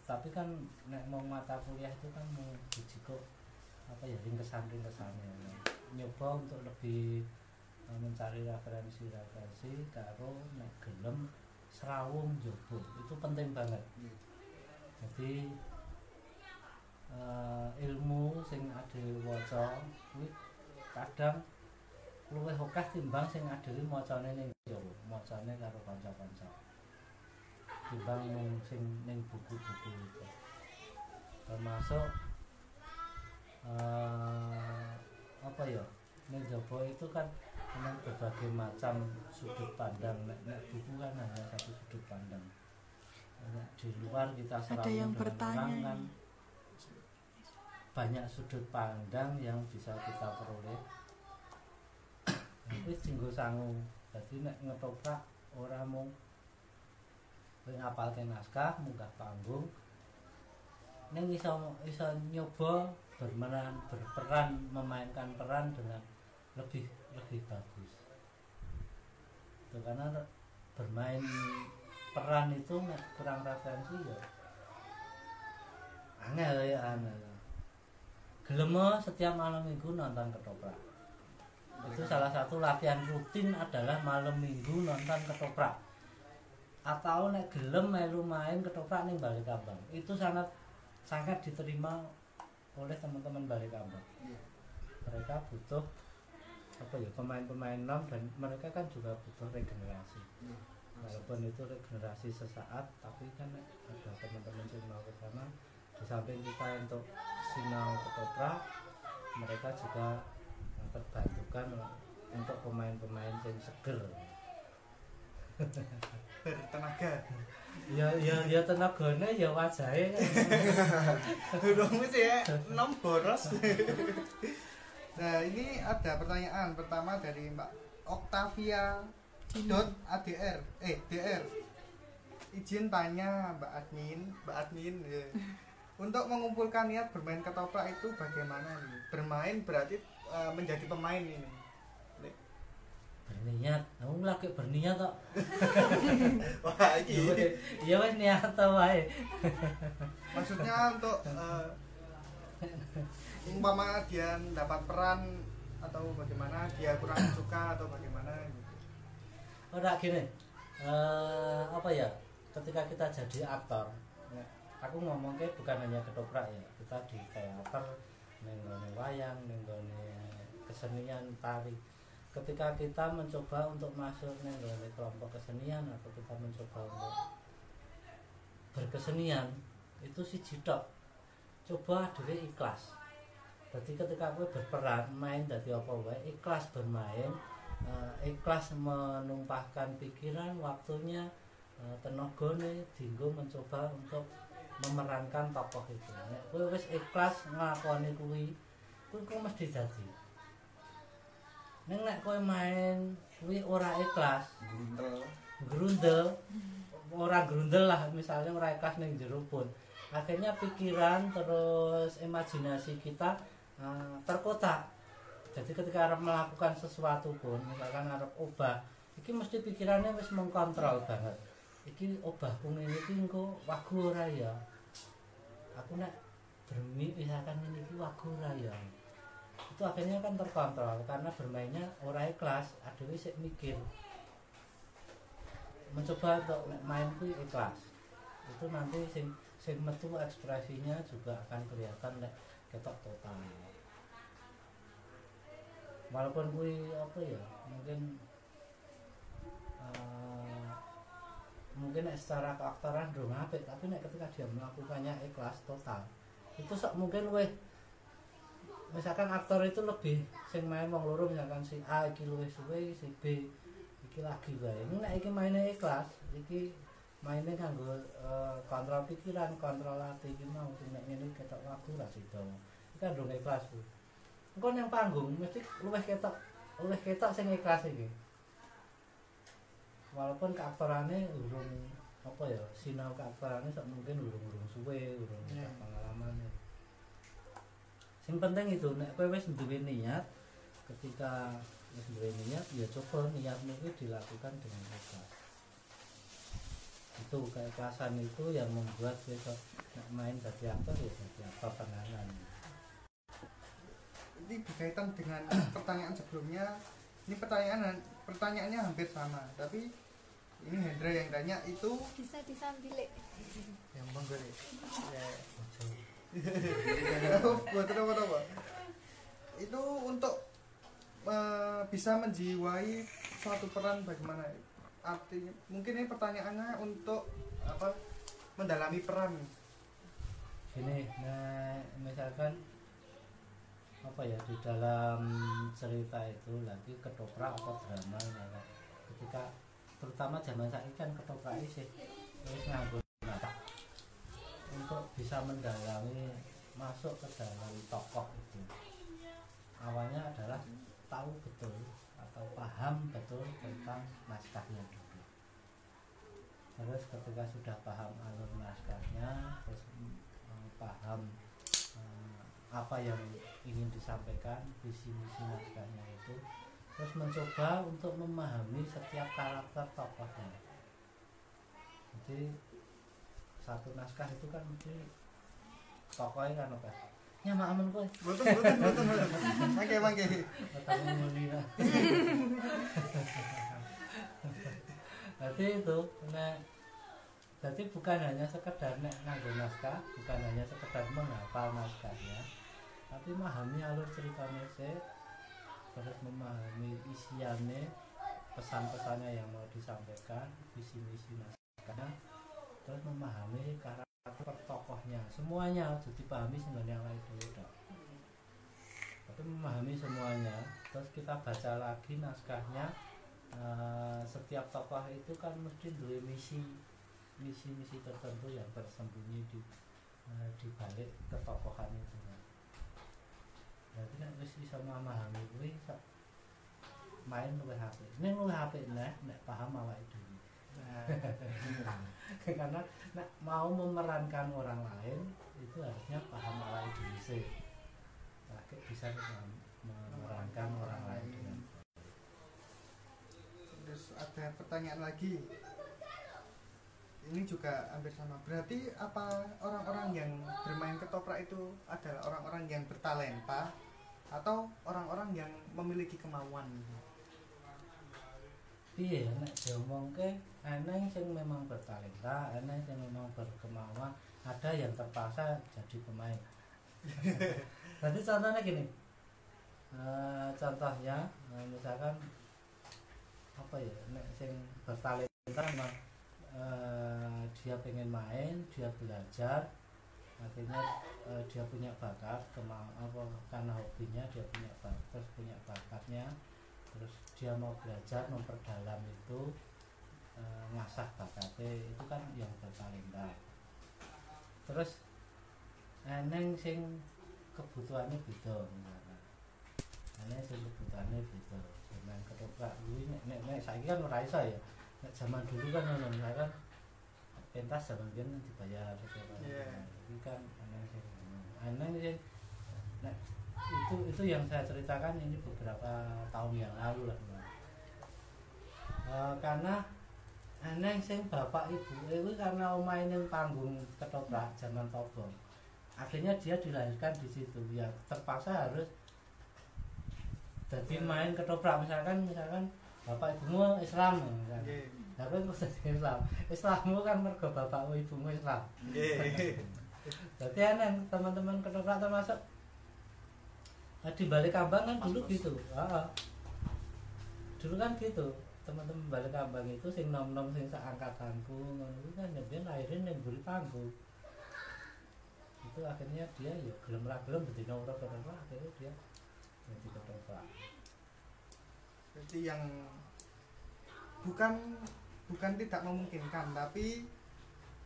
S1: Tapi kan nek mau mata kuliah itu kan mau dijiko apa ya ringkesan nyoba untuk lebih mencari referensi karo nek gelem serawung jobo itu penting banget. Jadi ilmu sing ade waca kuwi kadang luwih akeh timbang sing adeli macane ning Jawa, macane karo kanca-kanca. Timbang mung sing ning buku-buku itu. Termasuk apa ya? Ning Jawa itu kan ada berbagai macam sudut pandang. Nek buku kan hanya satu sudut pandang. Di luar kita
S3: Ada yang bertanya
S1: kan banyak sudut pandang yang bisa kita peroleh. Wis dinggo sangu. Dadi nek ngetoprak ora mung ngapalke naskah, munggah panggung. Ning iso nyoba berperan memainkan peran dengan lebih bagus. Itu karena bermain peran itu nek kurang referensi ya angel. Gelem setiap malam minggu nonton ketoprak. Itu salah satu latihan rutin adalah malam minggu nonton ketoprak. Atau nek gelem melu main ketoprak ning Balikambang. Itu sangat diterima oleh teman-teman Balikambang. Mereka butuh apa ya pemain-pemain nom dan mereka kan juga butuh regenerasi. Walaupun itu regenerasi sesaat, tapi kan ada teman-teman yang mau ke sana. Di samping kita untuk sinau ketoprak, mereka juga terbantukan untuk pemain-pemain yang seger.
S2: Bertenaga.
S1: Ya tenagane ya wajahe kan.
S2: Durung wis ya, nom boros. Nah, ini ada pertanyaan pertama dari Mbak Octavia .adr DR. Izin tanya Mbak admin ya. Untuk mengumpulkan niat bermain ketoprak itu bagaimana nih? Bermain berarti menjadi pemain ini.
S1: Berniat, kamu lagi berniat kok.
S2: Wah, iki.
S1: Ya wis niat wae.
S2: Maksudnya untuk umpama dia dapat peran atau bagaimana, dia kurang suka atau bagaimana gitu.
S1: Ora gini. Apa ya? Ketika kita jadi aktor, ya, aku ngomongnya bukan hanya ketoprak ya. Kita di teater, ning gone wayang, ning gone kesenian tari. Ketika kita mencoba untuk masuk ning gone kelompok kesenian atau kita mencoba untuk berkesenian, itu siji tok. Coba dhewe ikhlas. Jadi ketika aku berperan main dadi apa wae, ikhlas bermain, ikhlas menumpahkan pikiran, waktunya, tenagane dienggo mencoba untuk memerankan tokoh itu. Nek kowe wis ikhlas nglakoni kuwi mesti dadi. Nek kowe main kuwi ora ikhlas, grundel, ora grundel lah, misalnya ora ikhlas ning jero pun. Akhirnya pikiran terus imajinasi kita terkotak. Jadi ketika arep melakukan sesuatu pun, misalkan arep obah, iki mesti pikirannya wis mengkontrol banget. Iki obahku ngene iki engko wagu ora ya. Aku nek bermimpi misalkan ngene iki wagu ora ya. itu akhirnya kan terkontrol karena bermainnya ora ikhlas, adewe sik mikir. Mencoba untuk main kuwi ikhlas. Itu nanti sing metu ekspresinya juga akan kelihatan nek ketok total. Walaupun kuwi apa ya, mungkin nek secara keaktoran durung apik, tapi nek ketika dia melakukannya ikhlas total, itu mungkin misalkan aktor itu lebih sing main wong loro, misalkan si A iki luwih suwe, si B iki lagi wae. Ini nek iki maine ikhlas, iki maine kanggo kontrol pikiran, kontrol ati iki mau sing nek ngene ketok lagu ra sida. Iki kan durung ikhlas ku. Engko nang panggung mesti luwih ketok sing ikhlas iki. Walaupun keaktorane urung apa ya, sinau keaktorane sak mungkin urung suwe, urung pengalamannya. Yang penting itu nek kowe wis duwe niat, ketika wis duwe niat ya coba niatmu itu dilakukan dengan ikhlas. Itu keikhlasan itu yang membuat kita main jadi aktor ya jadi aktor tenanan.
S2: Ini berkaitan dengan pertanyaan sebelumnya. Ini pertanyaannya hampir sama, tapi ini Hendra yang tanya itu
S5: Bisa disambil.
S2: yang menggolek. Buat apa? Itu untuk bisa menjiwai suatu peran bagaimana? Artinya mungkin ini pertanyaannya untuk apa? Mendalami peran.
S1: Gini, nah misalkan apa ya di dalam cerita itu lagi ketoprak atau drama nah, ketika terutama zaman saiki kan ketoprak sih wis nganggo mata untuk bisa mendalami masuk ke dalam tokoh itu. Awalnya adalah tahu betul atau paham betul tentang naskahnya dulu. Terus ketika sudah paham alur naskahnya, terus paham apa yang ingin disampaikan, visi misi naskahnya itu, terus mencoba untuk memahami setiap karakter tokohnya. Jadi satu naskah itu kan mesti tokohnya kan apa? Nyamakan kowe.
S2: Betul. Mangke.
S1: Ketemu muni lah. Jadi itu, jadi bukan hanya sekedar nganggo naskah, bukan hanya sekedar menghafal naskahnya, tapi memahami alur ceritanya terus memahami isiannya, pesan-pesannya yang mau disampaikan, visi misi naskahnya, terus memahami karakter tokohnya, semuanya jadi dipahami sebenarnya lain dulu. Tapi memahami semuanya, terus kita baca lagi naskahnya. Setiap tokoh itu kan mesti dua misi tertentu yang tersembunyi di balik ketokohan itu. Berarti nek wis bisa memahami kuwi main luwih apik. Ning luwih apik nek paham awake dhewe. Karena nek mau memerankan orang lain itu harusnya paham awake dhewe sih. Lagi bisa memerankan orang lain dengan.
S2: Terus ada pertanyaan lagi. Ini juga hampir sama. Berarti apa orang-orang yang bermain ketoprak itu adalah orang-orang yang bertalenta atau orang-orang yang memiliki kemauan?
S1: Iya, nek diomongke ana sing memang bertalenta, ana sing memang berkemauan, ada yang terpaksa jadi pemain. Jadi contohnya gini. Contohnya misalkan apa ya, nek sing bertalenta memang dia pengen main, dia belajar, akhirnya dia punya bakat, karena hobinya dia punya bakat, terus punya bakatnya, terus dia mau belajar memperdalam itu, ngasah bakatnya, itu kan yang bertalenta. Terus eneng sing kebutuhannya beda, eneng sing kebutuhannya beda. Zaman ketoprak kuwi nek saiki kan ora iso ya. Nek zaman dulu kan ono kan pentas zaman biyen dibayar sekolah. Ini kan aneh sih. Nah, itu yang saya ceritakan ini beberapa tahun yang lalu lah. Karena aneh sing bapak ibu itu karena omahe ning panggung ketoprak zaman Tobong. Akhirnya dia dilahirkan di situ, ya terpaksa harus Jadi main ketoprak misalkan bapak ibumu Islam misalkan.
S2: Nggih.
S1: Lah kowe kok dadi Islam. Islammu kan mergo bapakmu ibumu Islam.
S2: Nggih.
S1: Jadi aneh teman-teman ketoprak termasuk di balik kambang kan dulu gitu. Dulu kan gitu. Teman-teman balik kambang itu sing nom-nom sing seangkatanku ngono itu kan dia lahirin ning mburi panggung. Itu akhirnya dia ya gelem ra gelem dadi nomor ketoprak akhirnya dia jadi ketoprak.
S2: Berarti yang bukan tidak memungkinkan, tapi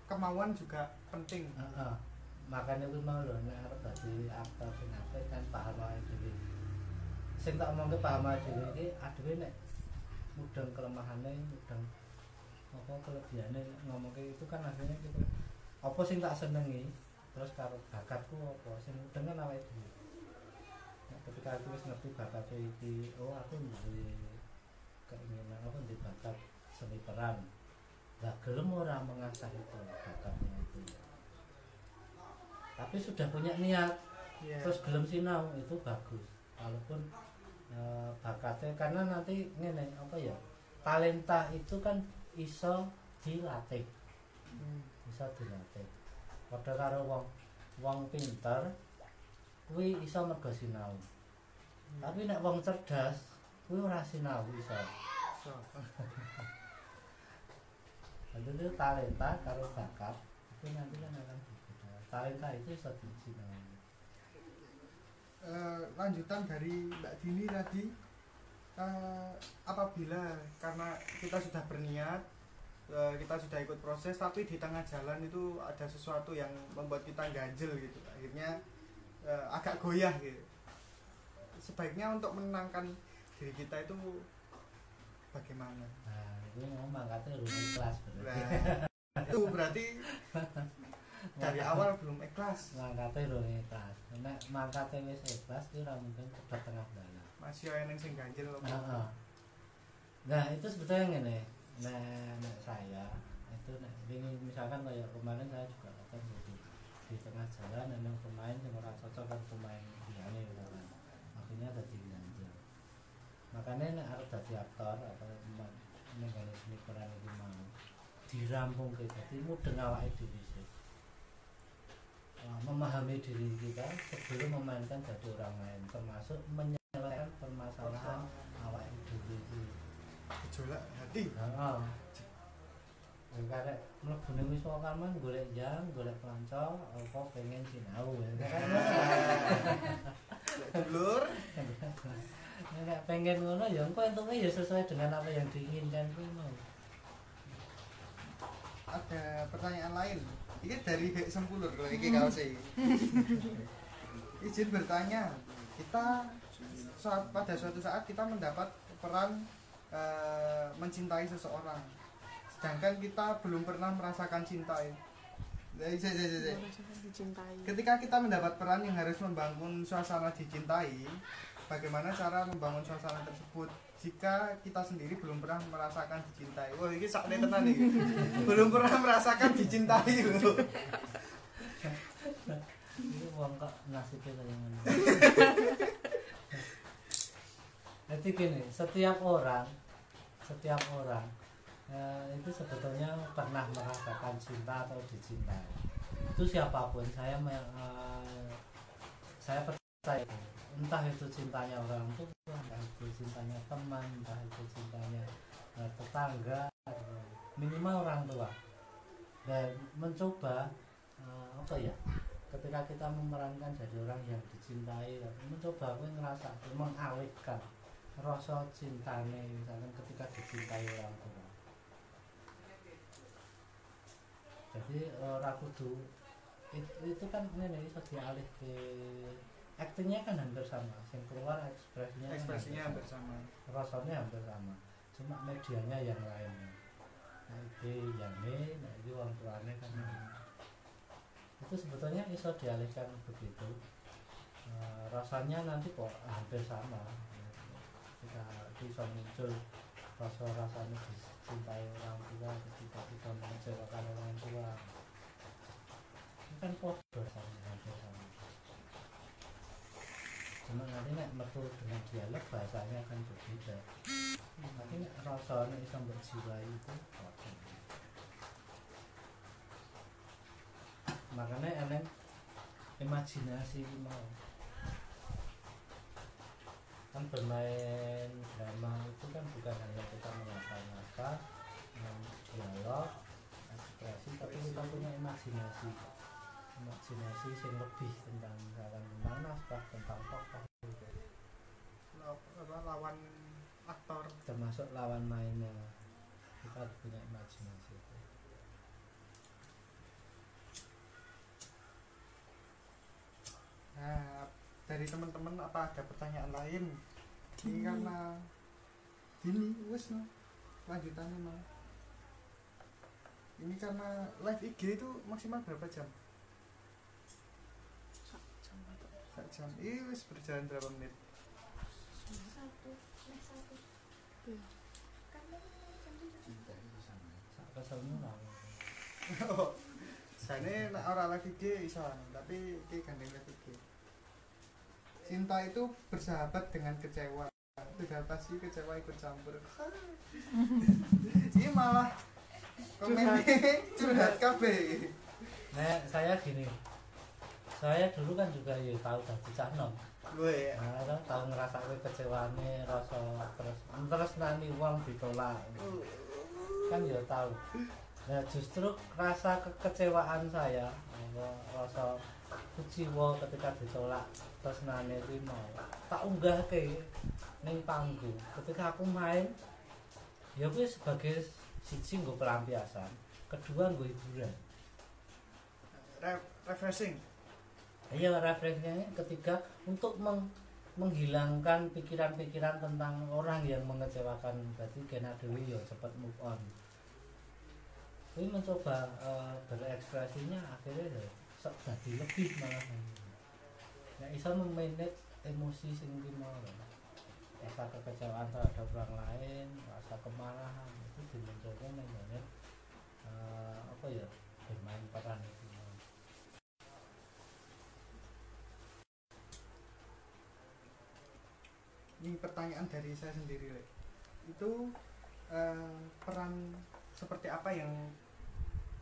S2: kemauan juga penting.
S1: Makanya itu mau lho nek arep dadi aktor sing apik kan paham ae dhewe. Sing tak omongke paham ae dhewe iki adewe nek mudeng kelemahane, mudeng apa kelebihane ngomongke itu kan akhirnya kita apa sing tak senengi terus karo bakatku apa sing mudeng kan awake dhewe. Nek ketika aku wis ngerti bakatku iki, oh aku duwe keinginan aku di bakat seni peran. Lah gelem ora mengasah itu bakatnya itu. Tapi sudah punya niat terus gelem sinau itu bagus walaupun bakatnya karena nanti ngene apa ya talenta itu kan iso dilatih padha karo wong pinter kuwi iso mergo sinau tapi nek wong cerdas kuwi ora sinau iso jadi talenta karo bakat itu nanti kan akan talenta itu bisa disinau.
S2: Lanjutan dari Mbak Dini tadi, apabila karena kita sudah berniat, kita sudah ikut proses, tapi di tengah jalan itu ada sesuatu yang membuat kita ganjel gitu, akhirnya agak goyah gitu. Sebaiknya untuk menenangkan diri kita itu bagaimana?
S1: Nah, itu ngomong katanya rumah ikhlas
S2: Nah, itu berarti dari awal belum ikhlas.
S1: mangkate ro ikhlas. Nek mangkate wis ikhlas ki ora mungkin ke tengah dalan.
S2: Masih ana sing ganjil kok.
S1: Heeh. Nah, itu sebetulnya ngene. Nek saya itu nek ingin misalkan kayak kemarin saya juga akan di tengah jalan memang pemain yang ora cocok kan pemain liyane misalkan. Akhirnya dadi ganjil. Makanya nek arep dadi aktor atau mengenai seni peran iki mau dirampungke dadi mudeng awake dhewe. Memahami diri kita sebelum memainkan jadi orang lain termasuk menyelesaikan permasalahan awak dhewe iki.
S2: Gejolak hati.
S1: Heeh. Karek mlebu ning wisma kaman golek jam, golek kanca, apa pengen sinau.
S2: Dulur.
S1: Nek pengen ngono ya engko entuke ya sesuai dengan apa yang diinginkan kuwi mau.
S2: Ada pertanyaan lain. Ini dari Bek Sempulur kalau ini kaosnya. Izin bertanya, kita pada suatu saat kita mendapat peran mencintai seseorang, sedangkan kita belum pernah merasakan cinta.
S3: Dicintai.
S2: Ketika kita mendapat peran yang harus membangun suasana dicintai, bagaimana cara membangun suasana tersebut jika kita sendiri belum pernah merasakan dicintai? Wah, ini sakne tenan iki. Belum pernah merasakan dicintai lho.
S1: Ini wong kok nasibnya kaya ngono. Jadi gini, setiap orang itu sebetulnya pernah merasakan cinta atau dicintai. Itu siapapun, saya percaya entah itu cintanya orang tua, entah itu cintanya teman, entah itu cintanya tetangga, minimal orang tua. Dan mencoba ketika kita memerankan jadi orang yang dicintai, mencoba ngerasa mengalihkan rasa cintane misalkan ketika dicintai orang tua. Jadi rakudu itu kan ini bisa dialih ke aktingnya kan hampir sama, yang keluar ekspresinya
S2: hampir sama,
S1: rasanya hampir sama, cuma medianya yang lain. Nah ini yang ini orang tuanya kan itu sebetulnya bisa dialihkan begitu. Rasanya nanti kok hampir sama ketika bisa muncul rasanya dicintai orang tua ketika kita mengecewakan orang tua itu kan podo rasanya hampir sama. cuma nanti nek metu dengan dialog bahasanya akan berbeda. Tapi nek rasanya bisa berjiwai itu oke. Makanya enek imajinasi mau kan bermain drama itu kan bukan hanya kita menghafal-hafal dialog ekspresi, tapi kita punya imajinasi yang lebih tentang naskah, tentang tokoh,
S2: lawan aktor,
S1: termasuk lawan mainnya. Kita harus punya imajinasi itu.
S2: Nah, dari teman-teman apa ada pertanyaan lain? Ini karena gini wes no lanjutannya mah. Ini karena live IG itu maksimal berapa jam? Sak jam. Ih wes berjalan berapa menit?
S5: Satu.
S3: Iya.
S5: Kan jam 7.
S4: Cinta itu sama.
S1: Sak keselmu lah.
S2: Sane nek ora live IG iso, tapi iki gandeng live IG. Cinta itu bersahabat dengan kecewa. Tidak pasti kecewa ikut campur. Ini malah komennya curhat kabeh.
S1: Nah, saya gini. Saya dulu kan juga ya tahu dadi cah nom.
S2: Gue
S1: Nah, tahu ngrasake kecewane, rasa terus nani wong ditolak. Kan ya tahu. Nah, justru rasa kekecewaan saya, rasa kecewa ketika ditolak terus nani itu mau tak unggah ke ning panggung. Ketika aku main, ya gue sebagai siji nggo pelampiasan, kedua nggo hiburan.
S2: refreshing.
S1: Iya, refleksnya ketiga untuk menghilangkan pikiran-pikiran tentang orang yang mengecewakan. Berarti kena dewi ya cepat move on. Tapi mencoba berekspresinya akhirnya ya jadi lebih malah. Nah, bisa memanage emosi sing ki mau. Rasa kekecewaan terhadap orang lain, rasa kemarahan itu dimunculkan namanya apa ya, bermain peran itu.
S2: Ini pertanyaan dari saya sendiri, Le. Itu peran seperti apa yang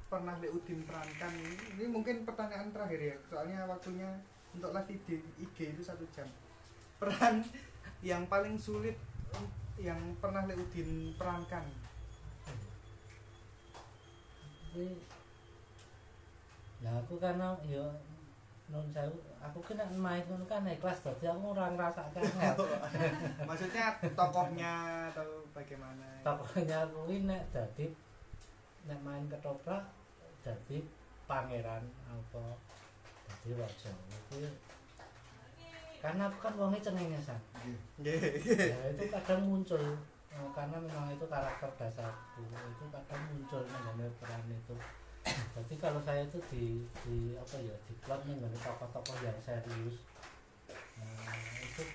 S2: pernah Le Udin perankan? Ini mungkin pertanyaan terakhir ya, soalnya waktunya untuk live IG itu 1 jam. Peran yang paling sulit yang pernah Le Udin perankan?
S1: Nah, aku karena ya nun sewu, aku kena main ngono kan ikhlas, dadi aku ora ngrasake angel.
S2: Maksudnya tokohnya atau bagaimana?
S1: Tokohnya kuwi nek dadi nek main ketoprak dadi pangeran apa dadi raja. Kuwi karena aku kan wonge cengengesan.
S2: Nggih.
S1: Ya, itu kadang muncul karena memang itu karakter dasarku, itu kadang muncul mengenai peran itu. Jadi kalau saya itu di apa ya, di plot mengenai tokoh-tokoh yang serius, nah, itu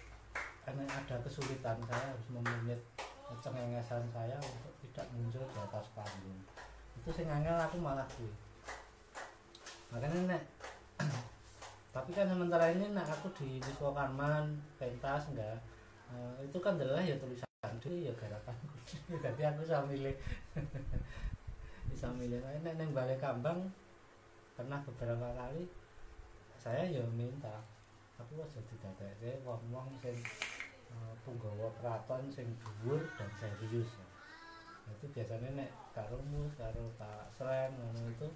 S1: karena ada kesulitan, saya harus memanage cengengesan saya untuk tidak muncul di atas panggung. Itu sing angel aku malah kuwi. Makanya nek tapi kan sementara ini nek aku di Wiswa Karman, pentas enggak, itu kan jelas ya tulisan itu ya garapanku. Jadi aku bisa milih. Bisa milih. Nek neng Balai Kambang pernah beberapa kali saya ya minta aku aja didadekake wong-wong sing punggawa keraton sing dhuwur dan serius. Itu biasanya nek karo mus karo Pak Sren ngono itu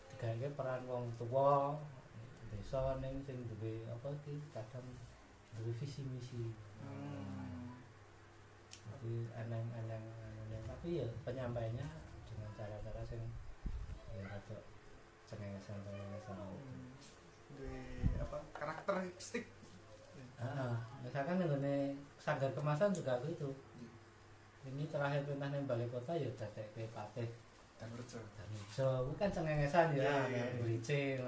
S1: digawe peran wong tuwa desa ning sing duwe apa iki kadang duwe visi misi. Jadi eneng-eneng tapi ya penyampaiannya dengan cara-cara sing ya rada cengengesan.
S2: Duwe apa? Karakteristik.
S1: Misalkan ngene sanggar kemasan juga gitu. Ini terakhir perintah ning Balai Kota ya dadekke patih
S4: Dan kerja.
S1: dan ijo. Kuwi kan cengengesan ya, glece.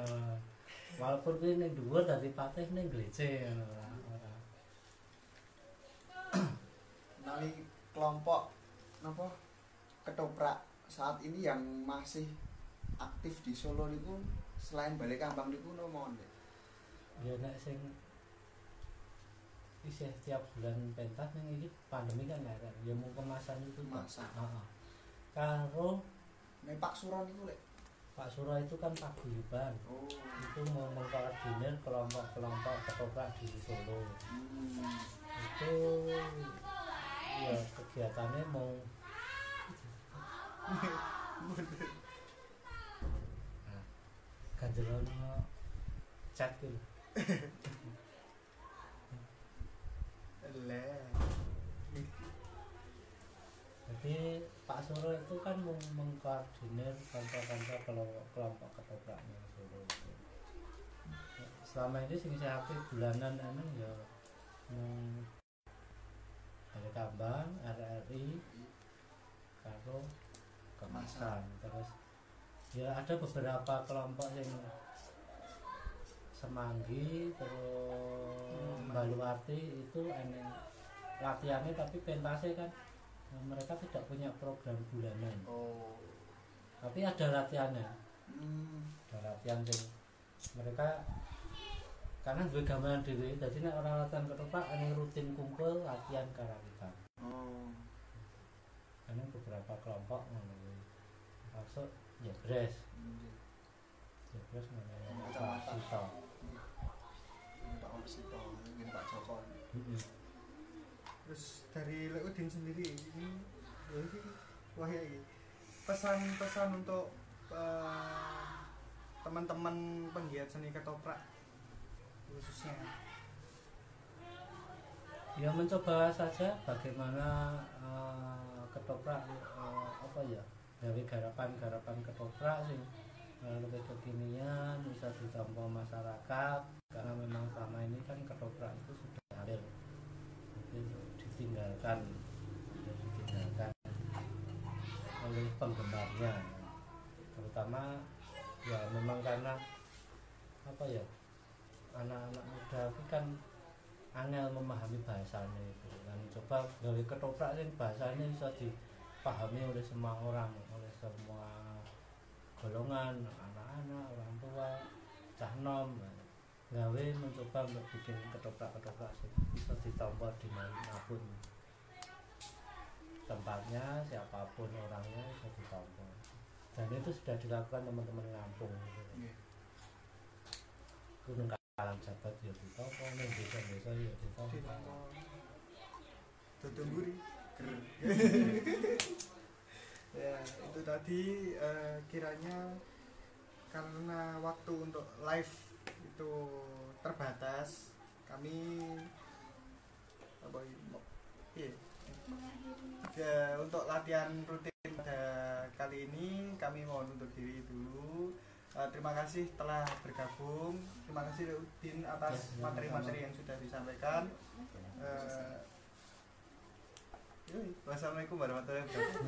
S1: Walaupun kuwi ning dhuwur dadi patih ning glece ngono.
S6: Nali kelompok napa ketoprak saat ini yang masih aktif di Solo niku selain Balai Kambang niku nomon.
S1: Ya nek sing isih tiap bulan pentas ning iki pandemi kan ya mau kemasan itu
S6: Kemasan.
S1: heeh. Karo
S6: Nek Pak Suron iku lek.
S1: Pak Sura itu kan paguyuban.
S6: Oh.
S1: Itu mau mengkoordinir kelompok-kelompok ketoprak di Solo. Itu ya kegiatannya mau nah, ganjelono chat gitu.
S2: Eleh.
S1: Jadi Pak Suro itu kan mengkoordinir kantor-kantor kelompok ketopraknya Solo itu. Selama ini sing saya aktif bulanan anu ya Hari Kambang, RRI, karo kemasan. Terus ya ada beberapa kelompok yang Semanggi, terus Baluwati itu eneng latihannya tapi pentasnya kan mereka tidak punya program bulanan.
S6: Oh.
S1: Tapi ada latihannya. Ada latihan sing mereka karena duwe gamelan dhewe dadi nek ora latihan ketoprak ane rutin kumpul latihan karawitan.
S6: Oh.
S1: Karena beberapa kelompok ngono kuwi. Maksud ya Jebres. Jebres ngono.
S6: Kecamatan.
S1: Sito.
S6: Ini Pak Warsito, ini Pak Joko.
S1: Heeh.
S2: Terus dari Lek Udin sendiri ini ya ini wah ya ini pesan-pesan untuk teman-teman penggiat seni ketoprak khususnya.
S1: Ya mencoba saja bagaimana ketoprak apa ya dari garapan-garapan ketoprak sing lebih kekinian bisa ditampa masyarakat karena memang selama ini kan ketoprak itu sudah hampir ditinggalkan oleh penggemarnya, terutama ya memang karena apa ya anak-anak muda itu kan angel memahami bahasanya itu dan coba dari ketoprak ini bahasanya bisa dipahami oleh semua orang, oleh semua golongan, anak-anak, orang tua, cah nom, gawe mencoba untuk bikin ketoprak-ketoprak bisa ditampa di manapun tempatnya, siapapun orangnya bisa ditampa dan itu sudah dilakukan teman-teman Lampung gitu. Gunung Kalang Jabat ya ditampa, ning desa-desa ya ditampa.
S2: Tutungguri. Ya itu tadi kiranya karena waktu untuk live itu terbatas, kami apa iya ya untuk latihan rutin pada kali ini kami mohon undur diri dulu. Terima kasih telah bergabung, terima kasih Udin atas materi-materi yang sudah disampaikan. Wassalamualaikum warahmatullahi wabarakatuh.